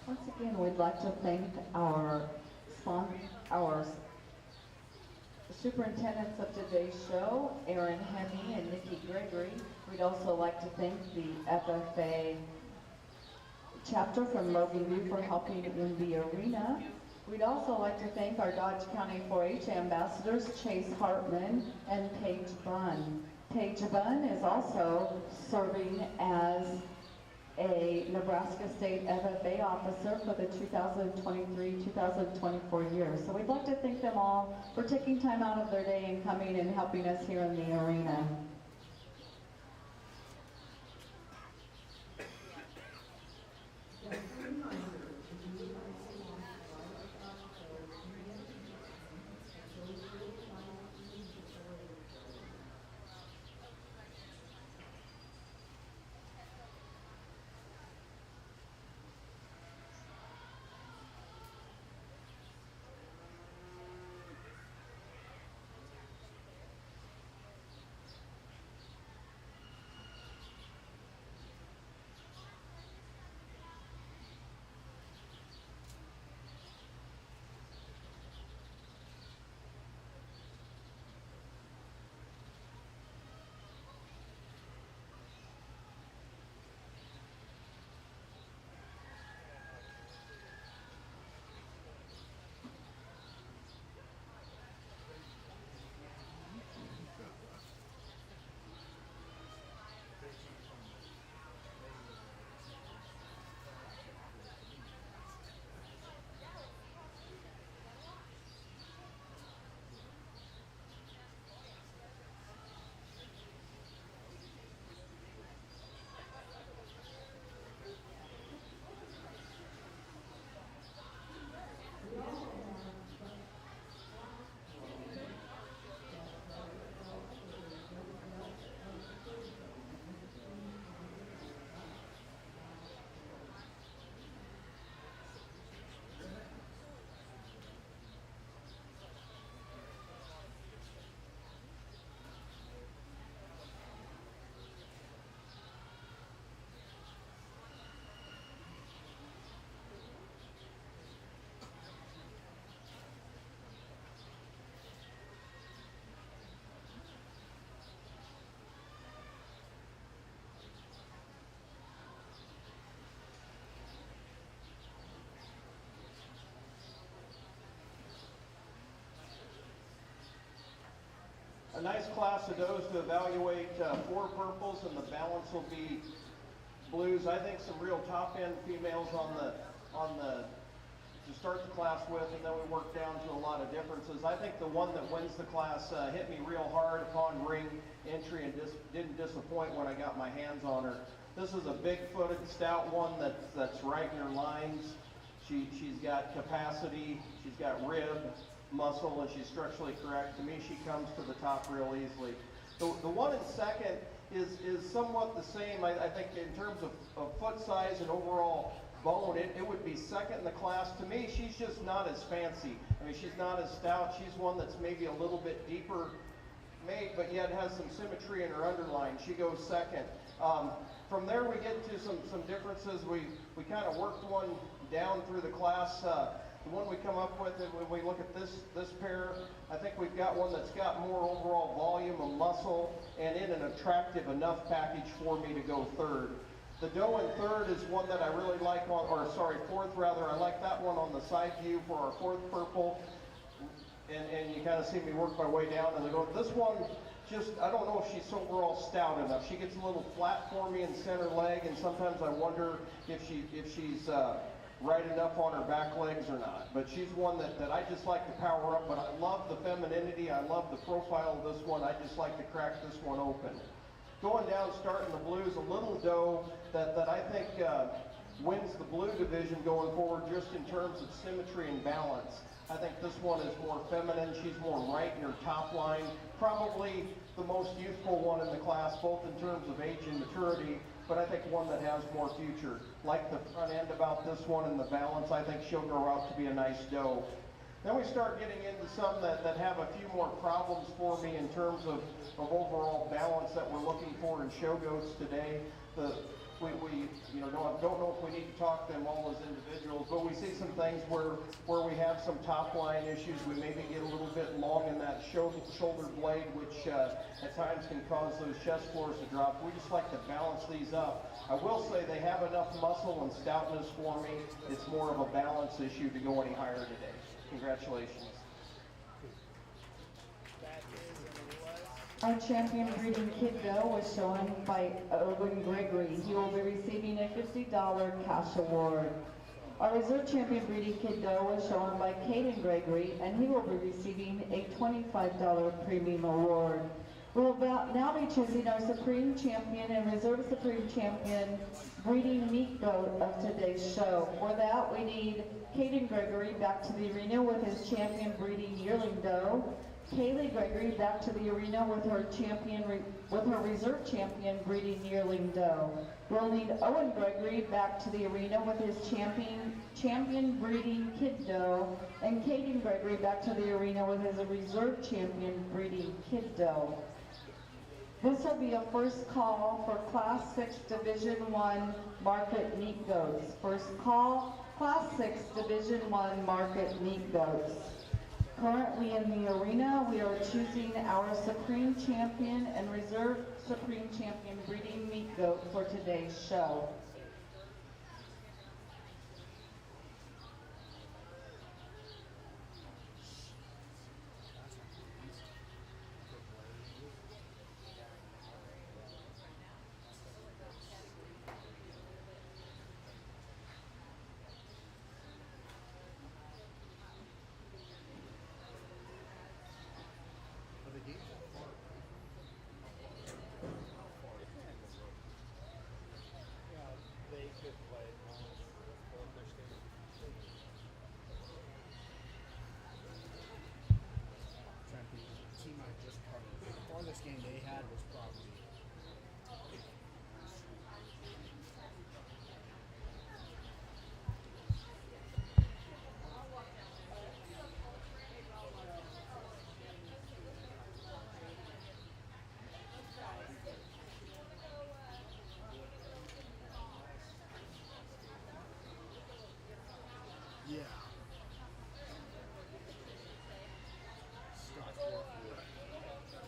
Once again, we'd like to thank our superintendents of today's show, Aaron Hemme and Nikki Gregory. We'd also like to thank the FFA chapter from Logan View for helping in the arena. We'd also like to thank our Dodge County 4-H ambassadors, Chase Hartman and Paige Bunn. Paige Bunn is also serving as a Nebraska State FFA officer for the 2023-2024 year. So we'd like to thank them all for taking time out of their day and coming and helping us here in the arena. A nice class of those to evaluate 4 purples, and the balance will be blues. I think some real top-end females on the to start the class with, and then we work down to a lot of differences. I think the one that wins the class hit me real hard upon ring entry and didn't disappoint when I got my hands on her. This is a big-footed, stout one that's right in her lines. She's got capacity, she's got rib, muscle, and she's structurally correct. To me, she comes to the top real easily. The one in second is somewhat the same. I think in terms of foot size and overall bone, it would be second in the class. To me, she's just not as fancy. I mean, she's not as stout. She's one that's maybe a little bit deeper made, but yet has some symmetry in her underline. She goes second. From there, we get to some differences. We kind of worked one down through the class. The one we come up with, when we look at this pair, I think we've got one that's got more overall volume of muscle and in an attractive enough package for me to go third. The doe in third is one that I really like fourth rather. I like that one on the side view for our fourth purple. and you kind of see me work my way down, and I go, this one, just, I don't know if she's overall stout enough. She gets a little flat for me in center leg, and sometimes I wonder if she's right enough on her back legs or not. But she's one that I just like to power up, but I love the femininity, I love the profile of this one. I just like to crack this one open. Going down, starting the blues, a little doe that I think wins the blue division going forward just in terms of symmetry and balance. I think this one is more feminine. She's more right in her top line. Probably the most youthful one in the class, both in terms of age and maturity, but I think one that has more future. Like the front end about this one and the balance, I think she'll grow out to be a nice doe. Then we start getting into some that have a few more problems for me in terms of overall balance that we're looking for in show goats today. We don't know if we need to talk to them all as individuals, but we see some things where we have some top line issues. We maybe get a little bit long in that shoulder blade, which at times can cause those chest floors to drop. We just like to balance these up. I will say they have enough muscle and stoutness for me. It's more of a balance issue to go any higher today. Congratulations. Our champion breeding kid doe was shown by Owen Gregory. He will be receiving a $50 cash award. Our reserve champion breeding kid doe was shown by Caden Gregory, and he will be receiving a $25 premium award. We will now be choosing our supreme champion and reserve supreme champion breeding meat goat of today's show. For that, we need Caden Gregory back to the arena with his champion breeding yearling doe. Kaylee Gregory back to the arena with her reserve champion breeding yearling doe. We'll need Owen Gregory back to the arena with his champion breeding kid doe, and Caden Gregory back to the arena with his reserve champion breeding kid doe. This will be a first call for Class 6 Division 1 market meat goats. First call, Class 6 Division 1 market meat goats. Currently in the arena, we are choosing our Supreme Champion and Reserve Supreme Champion breeding meat goat for today's show. Game they had was probably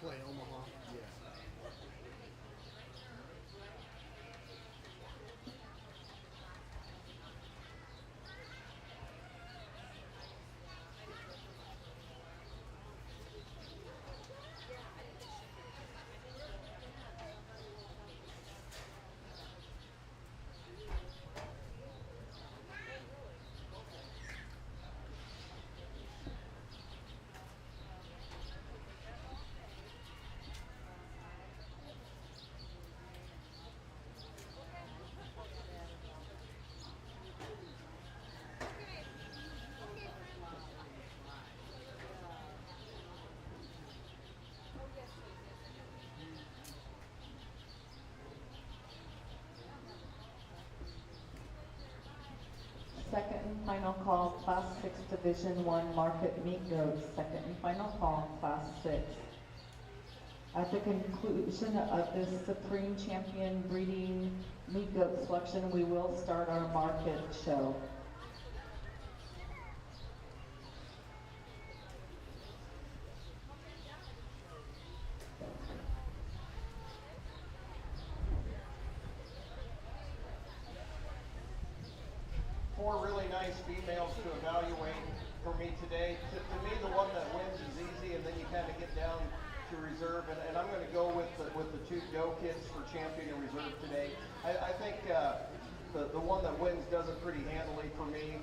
play Omaha. Yeah. Second and final call, Class 6 Division 1 market meat goats. Second and final call, Class 6. At the conclusion of this Supreme Champion breeding meat goat selection, we will start our market show. Four really nice females to evaluate for me today. To me, the one that wins kind of get down to reserve, and I'm going to go with the two doe kids for champion and reserve today. I think the one that wins does it pretty handily for me.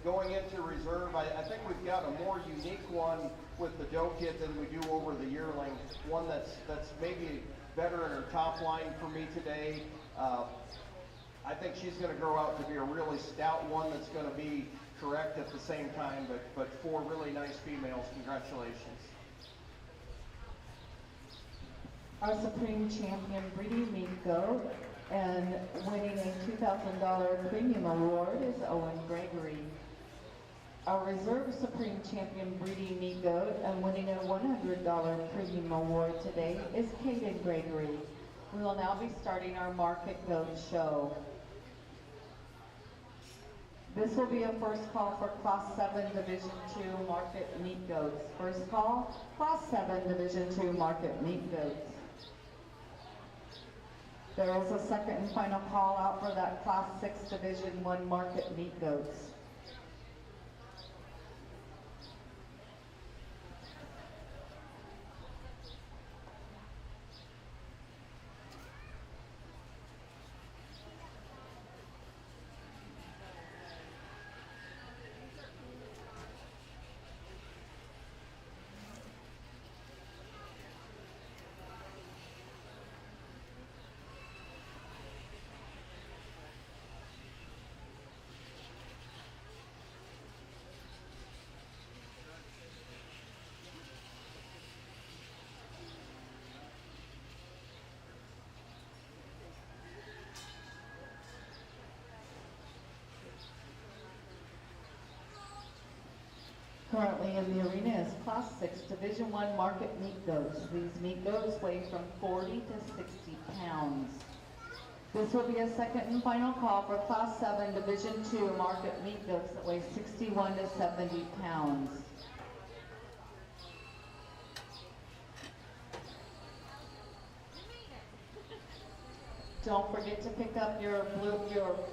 Going into reserve, I think we've got a more unique one with the doe kid than we do over the yearling. One that's maybe better in her top line for me today. I think she's going to grow out to be a really stout one that's going to be correct at the same time, but four really nice females. Congratulations. Our Supreme Champion breeding meat goat and winning a $2,000 premium award is Owen Gregory. Our Reserve Supreme Champion breeding meat goat and winning a $100 premium award today is Caden Gregory. We will now be starting our market goat show. This will be a first call for Class 7 Division 2 market meat goats. First call, Class 7 Division 2 market meat goats. There is a second and final call out for that Class 6 Division 1 market meat goats. Currently in the arena is Class 6 Division 1 market meat goats. These meat goats weigh from 40 to 60 pounds. This will be a second and final call for Class 7 Division 2 market meat goats that weigh 61 to 70 pounds. Don't forget to pick up your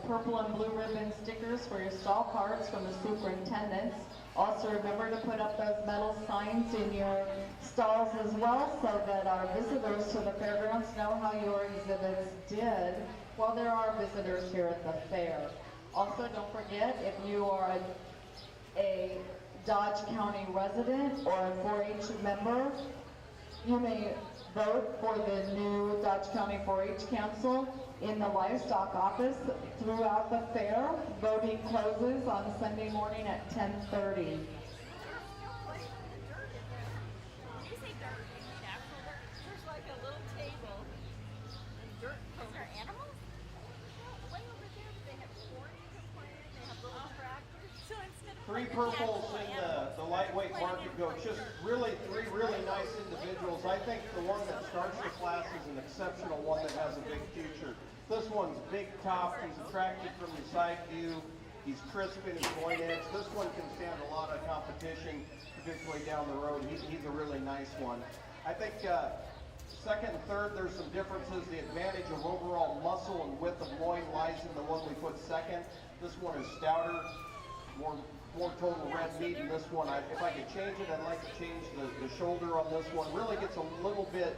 purple and blue ribbon stickers for your stall cards from the superintendents. Also remember to put up those metal signs in your stalls as well so that our visitors to the fairgrounds know how your exhibits did while there are visitors here at the fair. Also don't forget, if you are a Dodge County resident or a 4-H member, you may vote for the new Dodge County 4-H Council in the livestock office throughout the fair. Voting closes on Sunday morning at 10:30. Three purples in the lightweight market goat. Just really three really nice individuals. I think the one that starts the class is an exceptional one that has a big future. This one's big top. He's attractive from the side view. He's crisp in his loin edge. This one can stand a lot of competition, particularly down the road. He's a really nice one. I think second and third, there's some differences. The advantage of overall muscle and width of loin lies in the one we put second. This one is stouter, more total red meat in this one. If I could change it, I'd like to change the shoulder on this one. Really gets a little bit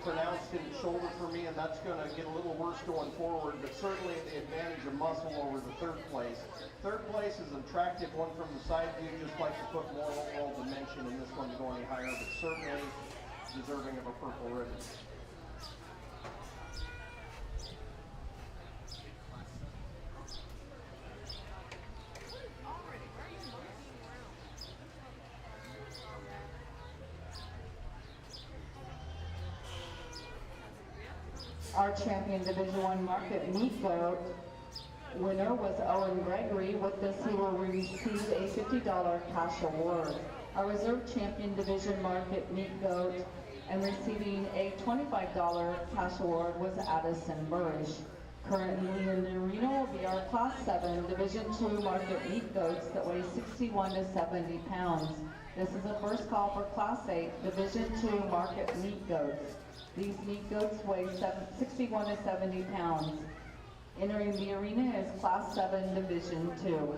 pronounced in the shoulder for me, and that's going to get a little worse going forward, but certainly the advantage of muscle over the third place. Third place is an attractive one from the side view, just like to put more overall dimension in this one to go any higher, but certainly deserving of a purple ribbon. Our champion Division 1 market meat goat winner was Owen Gregory. With this, he will receive a $50 cash award. Our reserve champion Division market meat goat and receiving a $25 cash award was Addison Burrish. Currently in the arena will be our Class 7 Division 2 market meat goats that weigh 61 to 70 pounds. This is a first call for Class 8 Division 2 market meat goats. These meat goats weigh 61 to 70 pounds. Entering the arena is Class 7 Division 2.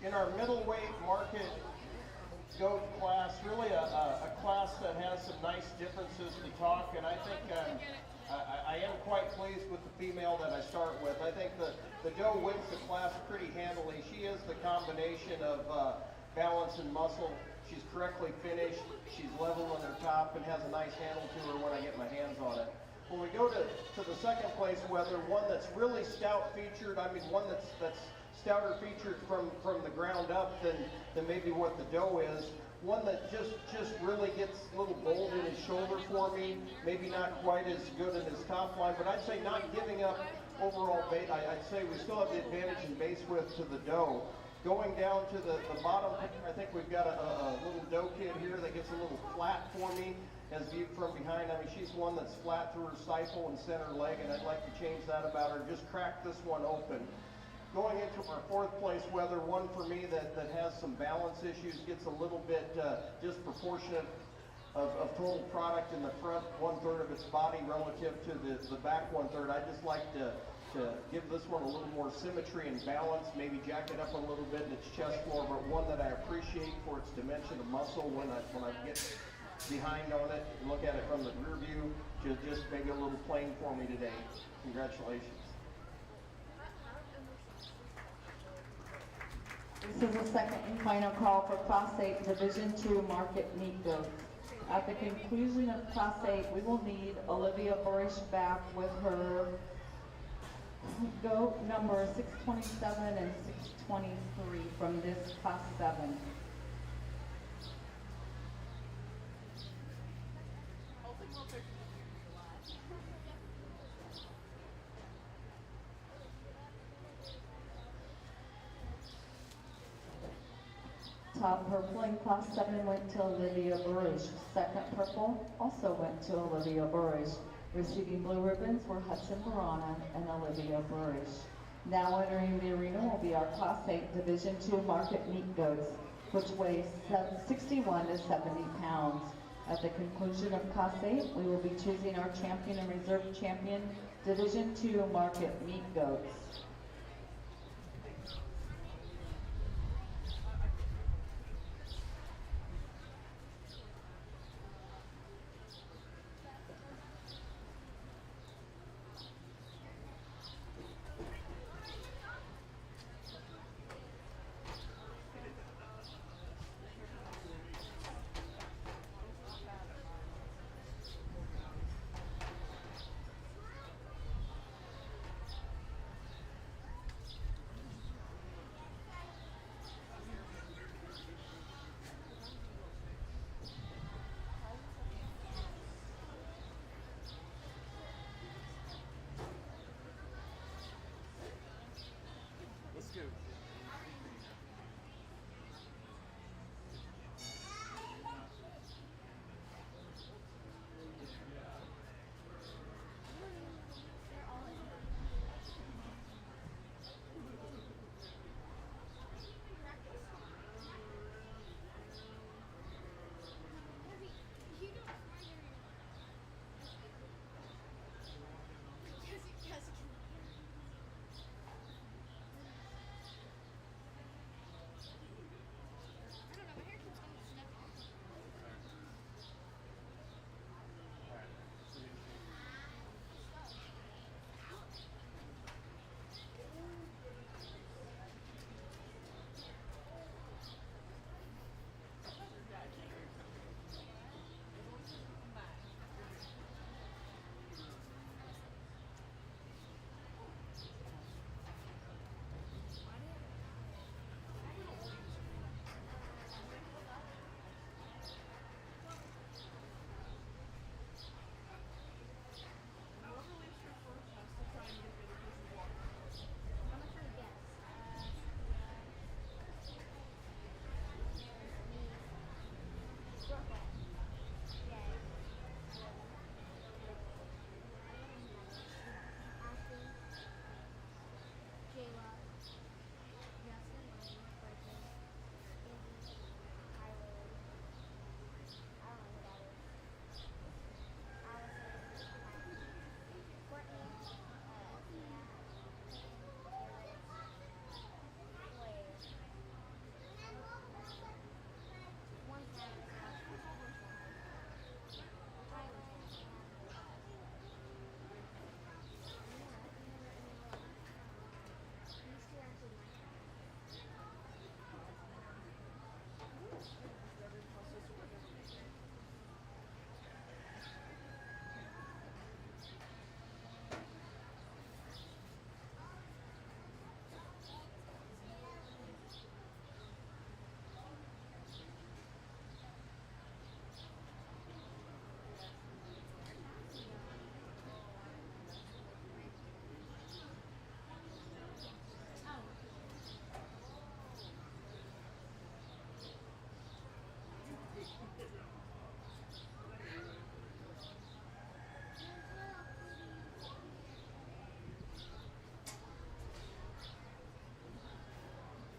In our middleweight market goat class, really a class that has some nice differences to talk, and I think I am quite pleased with the female that I start with. I think the doe wins the class pretty handily. She is the combination of balance and muscle. She's correctly finished, she's level on her top, and has a nice handle to her when I get my hands on it. When we go to the second place whether, one that's really stout featured, I mean one that's stouter featured from the ground up than maybe what the doe is. One that just really gets a little bold in his shoulder for me, maybe not quite as good in his top line, but I'd say not giving up overall bait. I'd say we still have the advantage in base width to the doe. Going down to the bottom, I think we've got a little doe kid here that gets a little flat for me as viewed from behind. I mean, she's one that's flat through her stifle and center leg, and I'd like to change that about her. Just crack this one open. Going into our fourth place whether, one for me that has some balance issues, gets a little bit disproportionate of total product in the front 1/3 of its body relative to the back 1/3. I'd just like to give this one a little more symmetry and balance, maybe jack it up a little bit in its chest floor, but one that I appreciate for its dimension of muscle when I get behind on it and look at it from the rear view. Just maybe a little plain for me today. Congratulations. This is the second and final call for Class 8 Division II Market Meat Goats. At the conclusion of Class 8, we will need Olivia Burish back with her goat number 627 and 623 from this Class 7. Top purple in Class 7 went to Olivia Burish. Second purple also went to Olivia Burish. Receiving blue ribbons were Hudson Barana and Olivia Burish. Now entering the arena will be our Class 8 Division II Market Meat Goats, which weigh 61 to 70 pounds. At the conclusion of Class 8, we will be choosing our champion and reserve champion Division II Market Meat Goats.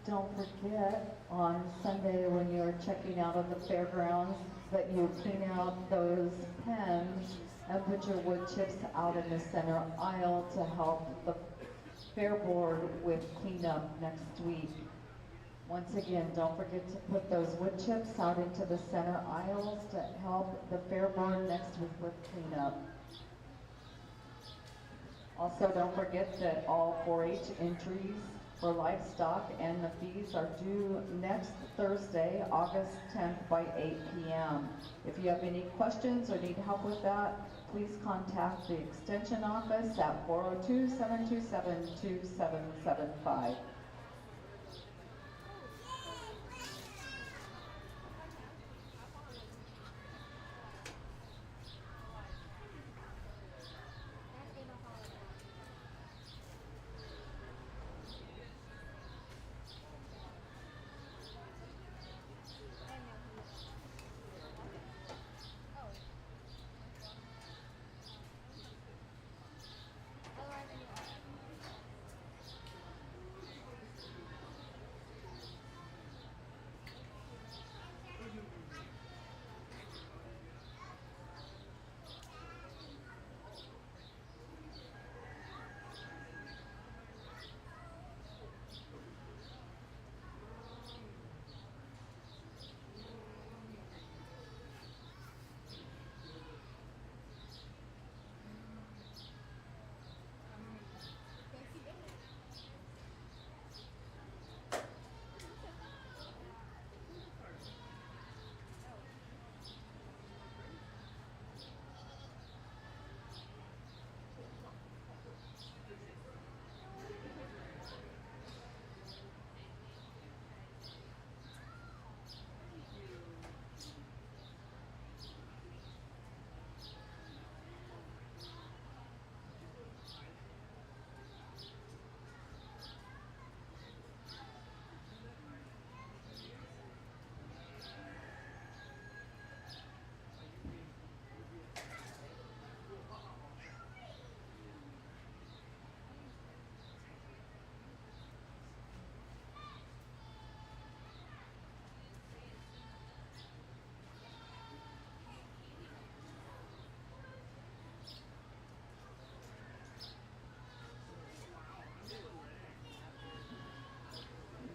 Don't forget on Sunday when you're checking out of the fairgrounds that you clean out those pens and put your wood chips out in the center aisle to help the fair board with cleanup next week. Once again, don't forget to put those wood chips out into the center aisles to help the fair board next week with cleanup. Also, don't forget that all 4-H entries for livestock and the fees are due next Thursday, August 10th by 8 p.m. If you have any questions or need help with that, please contact the Extension office at 402-727-2775.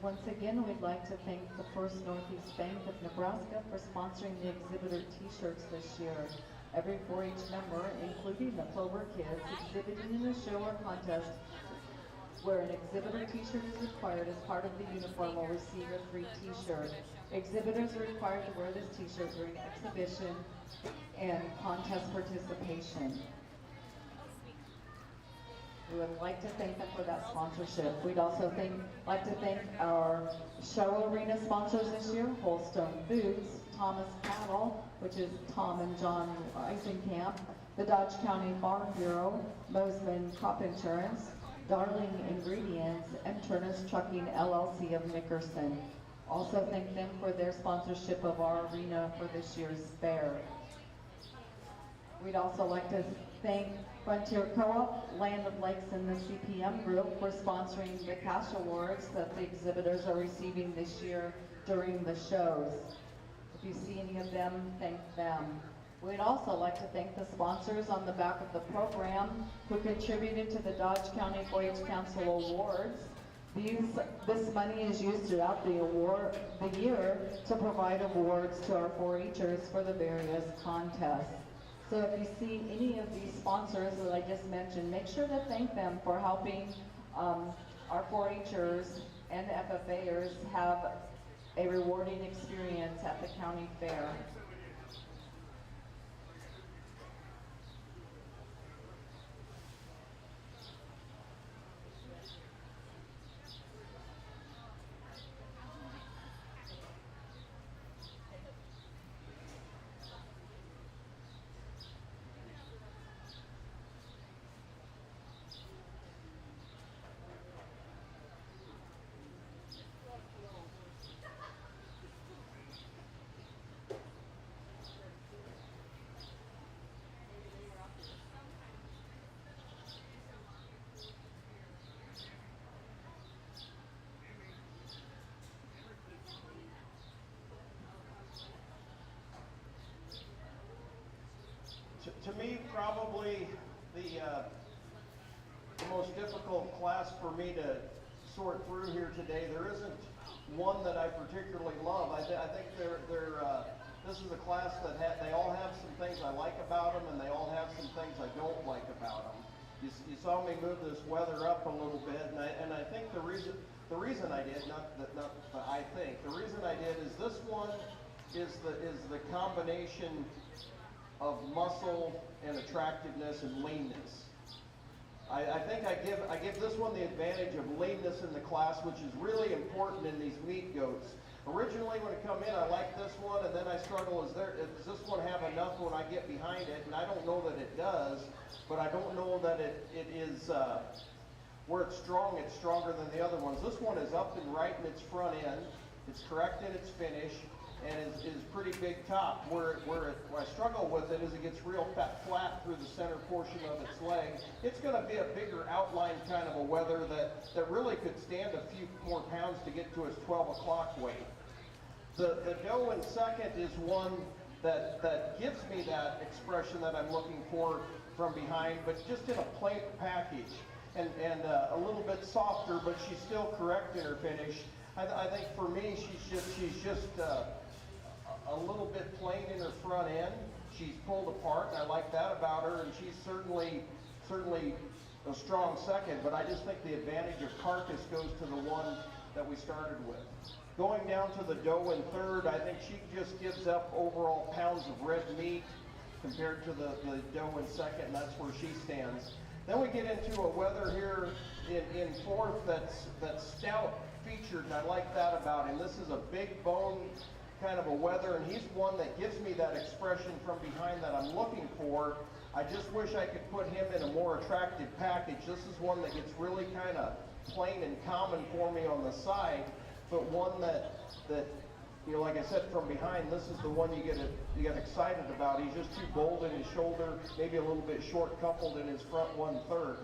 Once again, we'd like to thank the First Northeast Bank of Nebraska for sponsoring the exhibitor t-shirts this year. Every 4-H member, including the Clover Kids, exhibiting in a show or contest where an exhibitor t-shirt is required as part of the uniform will receive a free t-shirt. Exhibitors are required to wear this t-shirt during exhibition and contest participation. We would like to thank them for that sponsorship. We'd also like to thank our show arena sponsors this year, Holstone Foods, Thomas Cattle, which is Tom and John Eisenkamp, the Dodge County Farm Bureau, Mosman Crop Insurance, Darling Ingredients, and Turnus Trucking LLC of Nickerson. Also thank them for their sponsorship of our arena for this year's fair. We'd also like to thank Frontier Co-op, Land of Lakes, and the CPM Group for sponsoring the cash awards that the exhibitors are receiving this year during the shows. If you see any of them, thank them. We'd also like to thank the sponsors on the back of the program who contributed to the Dodge County 4-H Council Awards. This money is used throughout the year to provide awards to our 4-Hers for the various contests. So if you see any of these sponsors that I just mentioned, make sure to thank them for helping our 4-Hers and FFAers have a rewarding experience at the county fair. me, probably the most difficult class for me to sort through here today. There isn't one that I particularly love. I think this is a class that they all have some things I like about them, and they all have some things I don't like about them. You saw me move this weather up a little bit, and I think the reason I did, the reason I did is this one is the combination of muscle and attractiveness and leanness. I think I give this one the advantage of leanness in the class, which is really important in these meat goats. Originally, when it come in, I liked this one, and then I struggle, does this one have enough when I get behind it? And I don't know that it does, but I don't know that it is, where it's stronger than the other ones. This one is up and right in its front end, it's correct in its finish, and is pretty big top. Where I struggle with it is it gets real flat through the center portion of its leg. It's going to be a bigger outline kind of a wether that really could stand a few more pounds to get to its 12 o'clock weight. The doe in second is one that gives me that expression that I'm looking for from behind, but just in a plain package and a little bit softer, but she's still correct in her finish. I think for me, she's just a little bit plain in her front end. She's pulled apart, and I like that about her, and she's certainly a strong second, but I just think the advantage of carcass goes to the one that we started with. Going down to the doe in third, I think she just gives up overall pounds of red meat compared to the doe in second, and that's where she stands. Then we get into a wether here in fourth that's stout featured, and I like that about him. This is a big bone kind of a wether, and he's one that gives me that expression from behind that I'm looking for. I just wish I could put him in a more attractive package. This is one that gets really kind of plain and common for me on the side, but one that you know, like I said, from behind, this is the one you get excited about. He's just too bold in his shoulder, maybe a little bit short coupled in his front 1/3.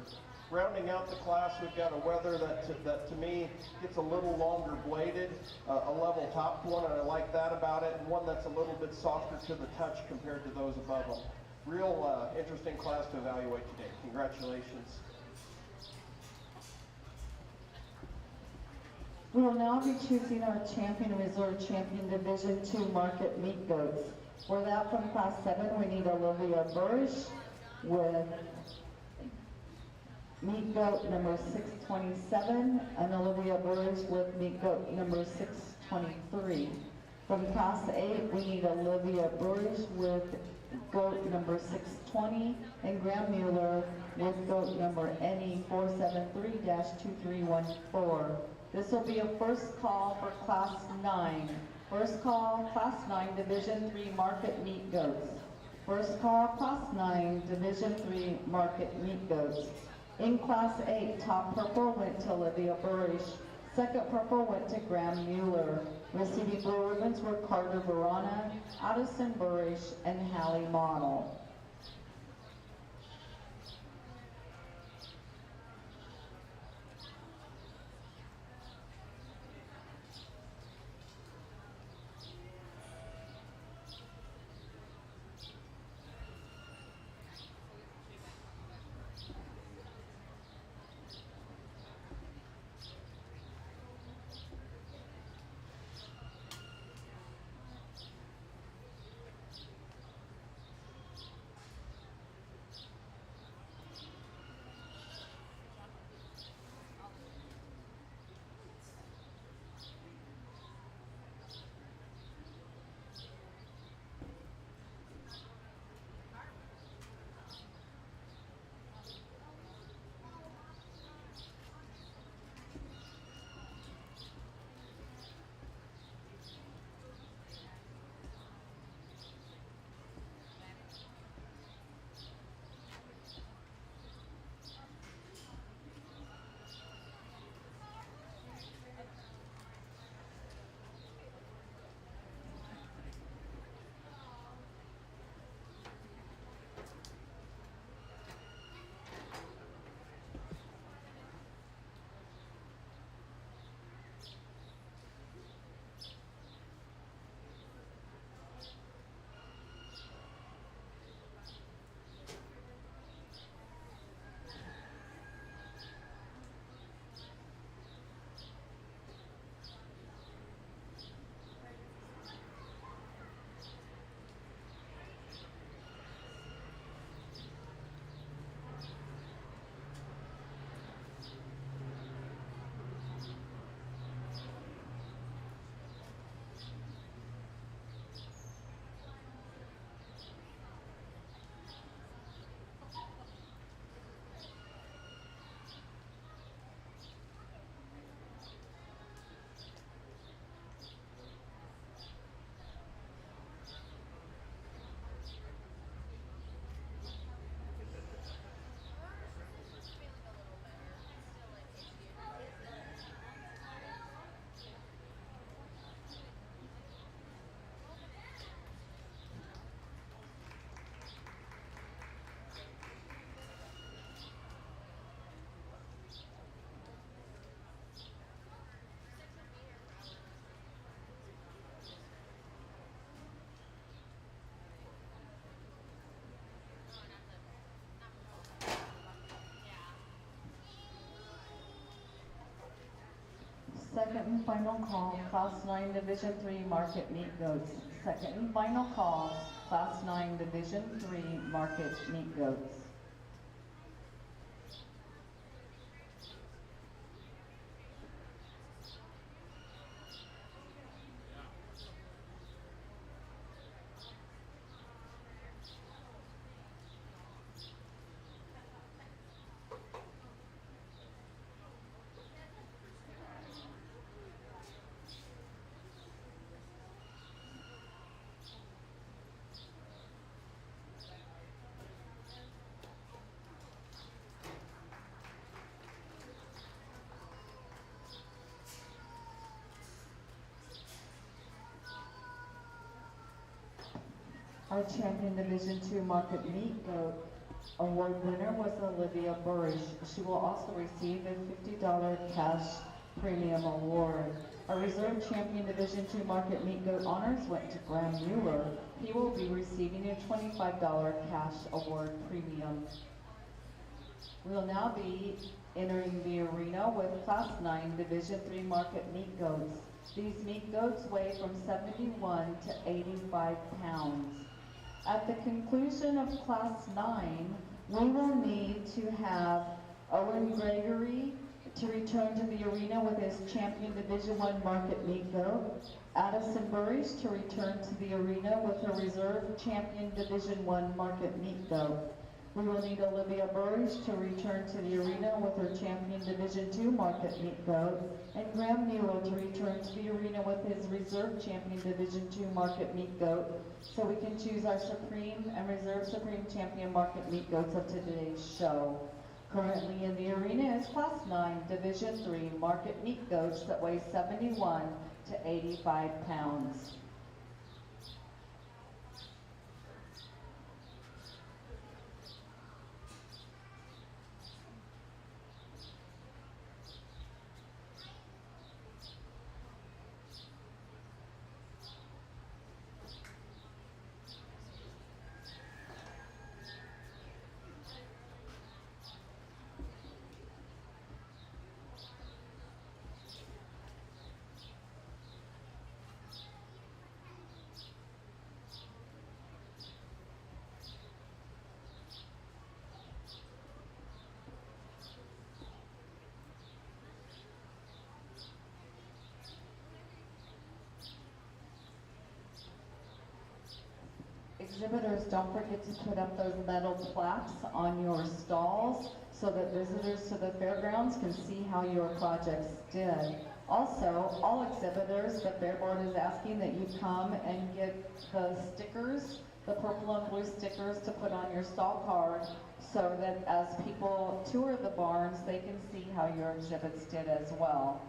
Rounding out the class, we've got a wether that to me gets a little longer bladed, a level top one, and I like that about it, and one that's a little bit softer to the touch compared to those above them. Real interesting class to evaluate today. Congratulations. We will now be choosing our champion and reserve champion Division II market meat goats. For that, from Class 7, we need Olivia Burrish with meat goat number 627, and Olivia Burrish with meat goat number 623. From Class 8, we need Olivia Burrish with goat number 620, and Graham Mueller with goat number NE473-2314. This will be a first call for Class 9. First call, Class 9, Division III market meat goats. First call, Class 9, Division III market meat goats. In Class 8, top purple went to Olivia Burrish. Second purple went to Graham Mueller. Receiving blue ribbons were Carter Barana, Addison Burrish, and Hallie Model. second and final call, Class 9 Division 3 Market Meat Goats. Second and final call, Class 9 Division 3 Market Meat Goats. Our champion Division 2 Market Meat Goat award winner was Olivia Burrish. She will also receive a $50 cash premium award. Our reserve champion Division 2 Market Meat Goat honors went to Graham Mueller. He will be receiving a $25 cash award premium. We will now be entering the arena with Class 9 Division 3 Market Meat Goats. These meat goats weigh from 71 to 85 pounds. At the conclusion of Class 9, we will need to have Owen Gregory to return to the arena with his champion Division 1 Market Meat Goat, Addison Burrish to return to the arena with her reserve champion Division 1 Market Meat Goat. We will need Olivia Burrish to return to the arena with her champion Division 2 Market Meat Goat, and Graham Mueller to return to the arena with his reserve champion Division 2 Market Meat Goat, so we can choose our Supreme and Reserve Supreme Champion Market Meat Goats of today's show. Currently in the arena is Class 9 Division 3 Market Meat Goats that weigh 71 to 85 pounds. Exhibitors, don't forget to put up those metal plaques on your stalls so that visitors to the fairgrounds can see how your projects did. Also, all exhibitors, the Fair Board is asking that you come and get the stickers, the purple and blue stickers to put on your stall card so that as people tour the barns, they can see how your exhibits did as well.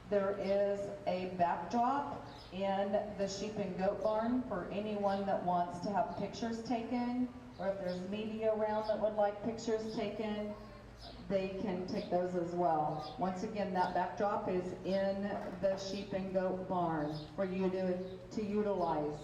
There is a backdrop in the sheep and goat barn for anyone that wants to have pictures taken, or if there's media around that would like pictures taken, they can take those as well. Once again, that backdrop is in the sheep and goat barn for you to utilize.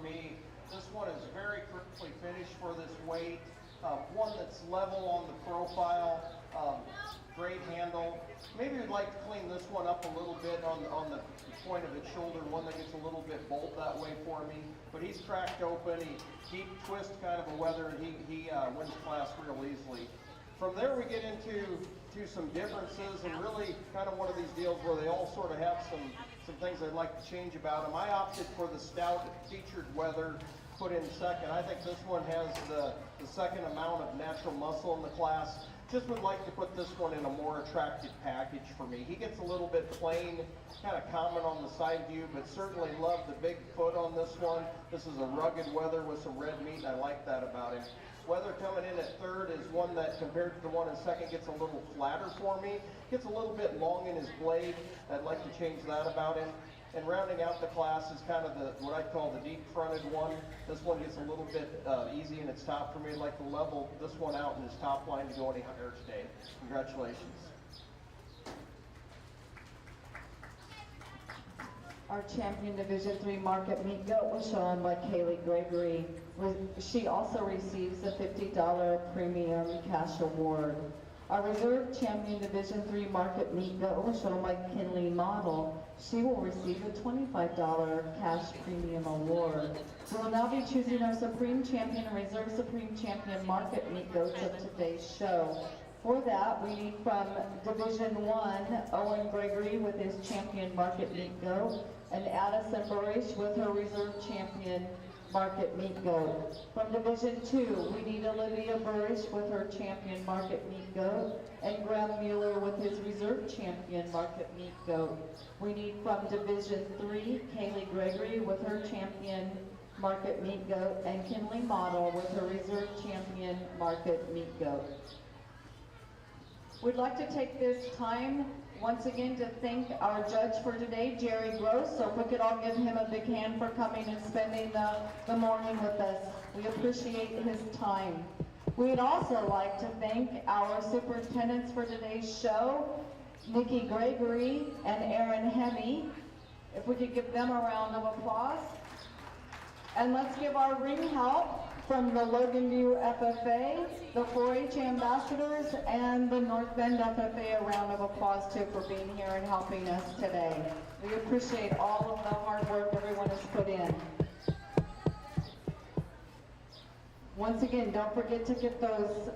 me. This one is very crisply finished for this weight. One that's level on the profile, great handle. Maybe we'd like to clean this one up a little bit on the point of its shoulder, one that gets a little bit bolt that way for me. But he's cracked open, he deep twist kind of a weather, and he wins class real easily. From there we get into some differences, and really kind of one of these deals where they all sort of have some things I'd like to change about them. I opted for the stout featured weather put in second. I think this one has the second amount of natural muscle in the class. Just would like to put this one in a more attractive package for me. He gets a little bit plain, kind of common on the side view, but certainly love the big foot on this one. This is a rugged weather with some red meat, and I like that about him. Weather coming in at third is one that, compared to the one in second, gets a little flatter for me. Gets a little bit long in his blade. I'd like to change that about him. And rounding out the class is kind of what I call the deep-fronted one. This one gets a little bit easy in its top for me. I'd like to level this one out in his top line to go any higher today. Congratulations. Our champion Division III market meat goat was shown by Kaylee Gregory. She also receives a $50 premium cash award. Our reserve champion Division III market meat goat was shown by Kinley Model. She will receive a $25 cash premium award. We will now be choosing our supreme champion and reserve supreme champion market meat goats of today's show. For that, we need from Division I, Owen Gregory with his champion market meat goat, and Addison Burish with her reserve champion market meat goat. From Division II, we need Olivia Burish with her champion market meat goat, and Graham Mueller with his reserve champion market meat goat. We need from Division III, Kaylee Gregory with her champion market meat goat, and Kinley Model with her reserve champion market meat goat. We'd like to take this time once again to thank our judge for today, Jerry Gross. So if we could all give him a big hand for coming and spending the morning with us. We appreciate his time. We'd also like to thank our superintendents for today's show, Nikki Gregory and Aaron Hemme. If we could give them a round of applause. And let's give our ring help from the Logan View FFA, the 4-H ambassadors, and the North Bend FFA a round of applause too for being here and helping us today. We appreciate all of the hard work everyone has put in. Once again, don't forget to get those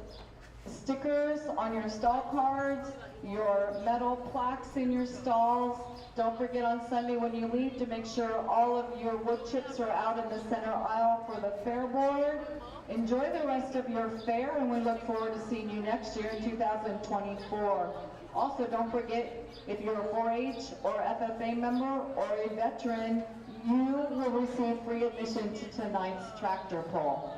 stickers on your stall cards, your metal plaques in your stalls. Don't forget on Sunday when you leave to make sure all of your wood chips are out in the center aisle for the fair board. Enjoy the rest of your fair, and we look forward to seeing you next year in 2024. Also, don't forget, if you're a 4-H or FFA member or a veteran, you will receive free admission to tonight's tractor pull.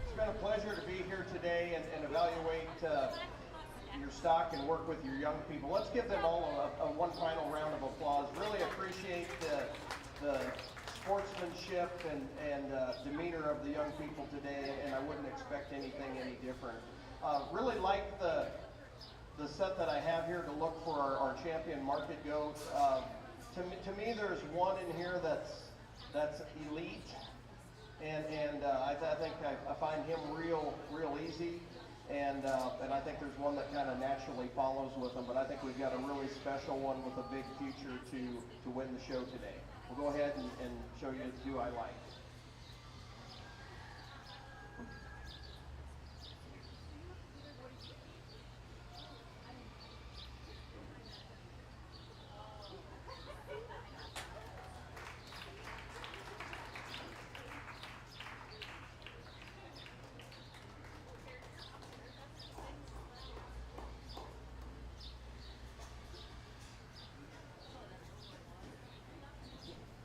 It's been a pleasure to be here today and evaluate your stock and work with your young people. Let's give them all one final round of applause. Really appreciate the sportsmanship and demeanor of the young people today, and I wouldn't expect anything any different. Really like the set that I have here to look for our champion market goats. To me, there's one in here that's elite. And I think I find him real easy, and I think there's one that kind of naturally follows with him. But I think we've got a really special one with a big future to win the show today. We'll go ahead and show you who I like.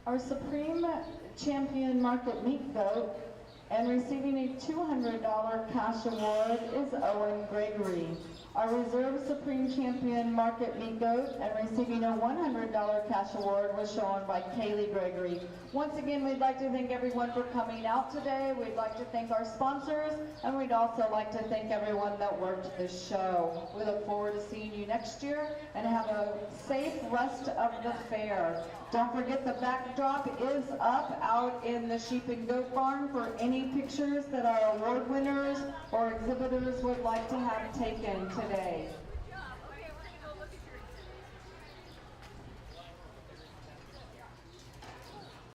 Our Supreme Champion Market Meat Goat and receiving a $200 cash award is Owen Gregory. Our Reserve Supreme Champion Market Meat Goat and receiving a $100 cash award was shown by Kaylee Gregory. Once again, we'd like to thank everyone for coming out today. We'd like to thank our sponsors, and we'd also like to thank everyone that worked the show. We look forward to seeing you next year, and have a safe rest of the fair. Don't forget the backdrop is up out in the sheep and goat barn for any pictures that our award winners or exhibitors would like to have taken today.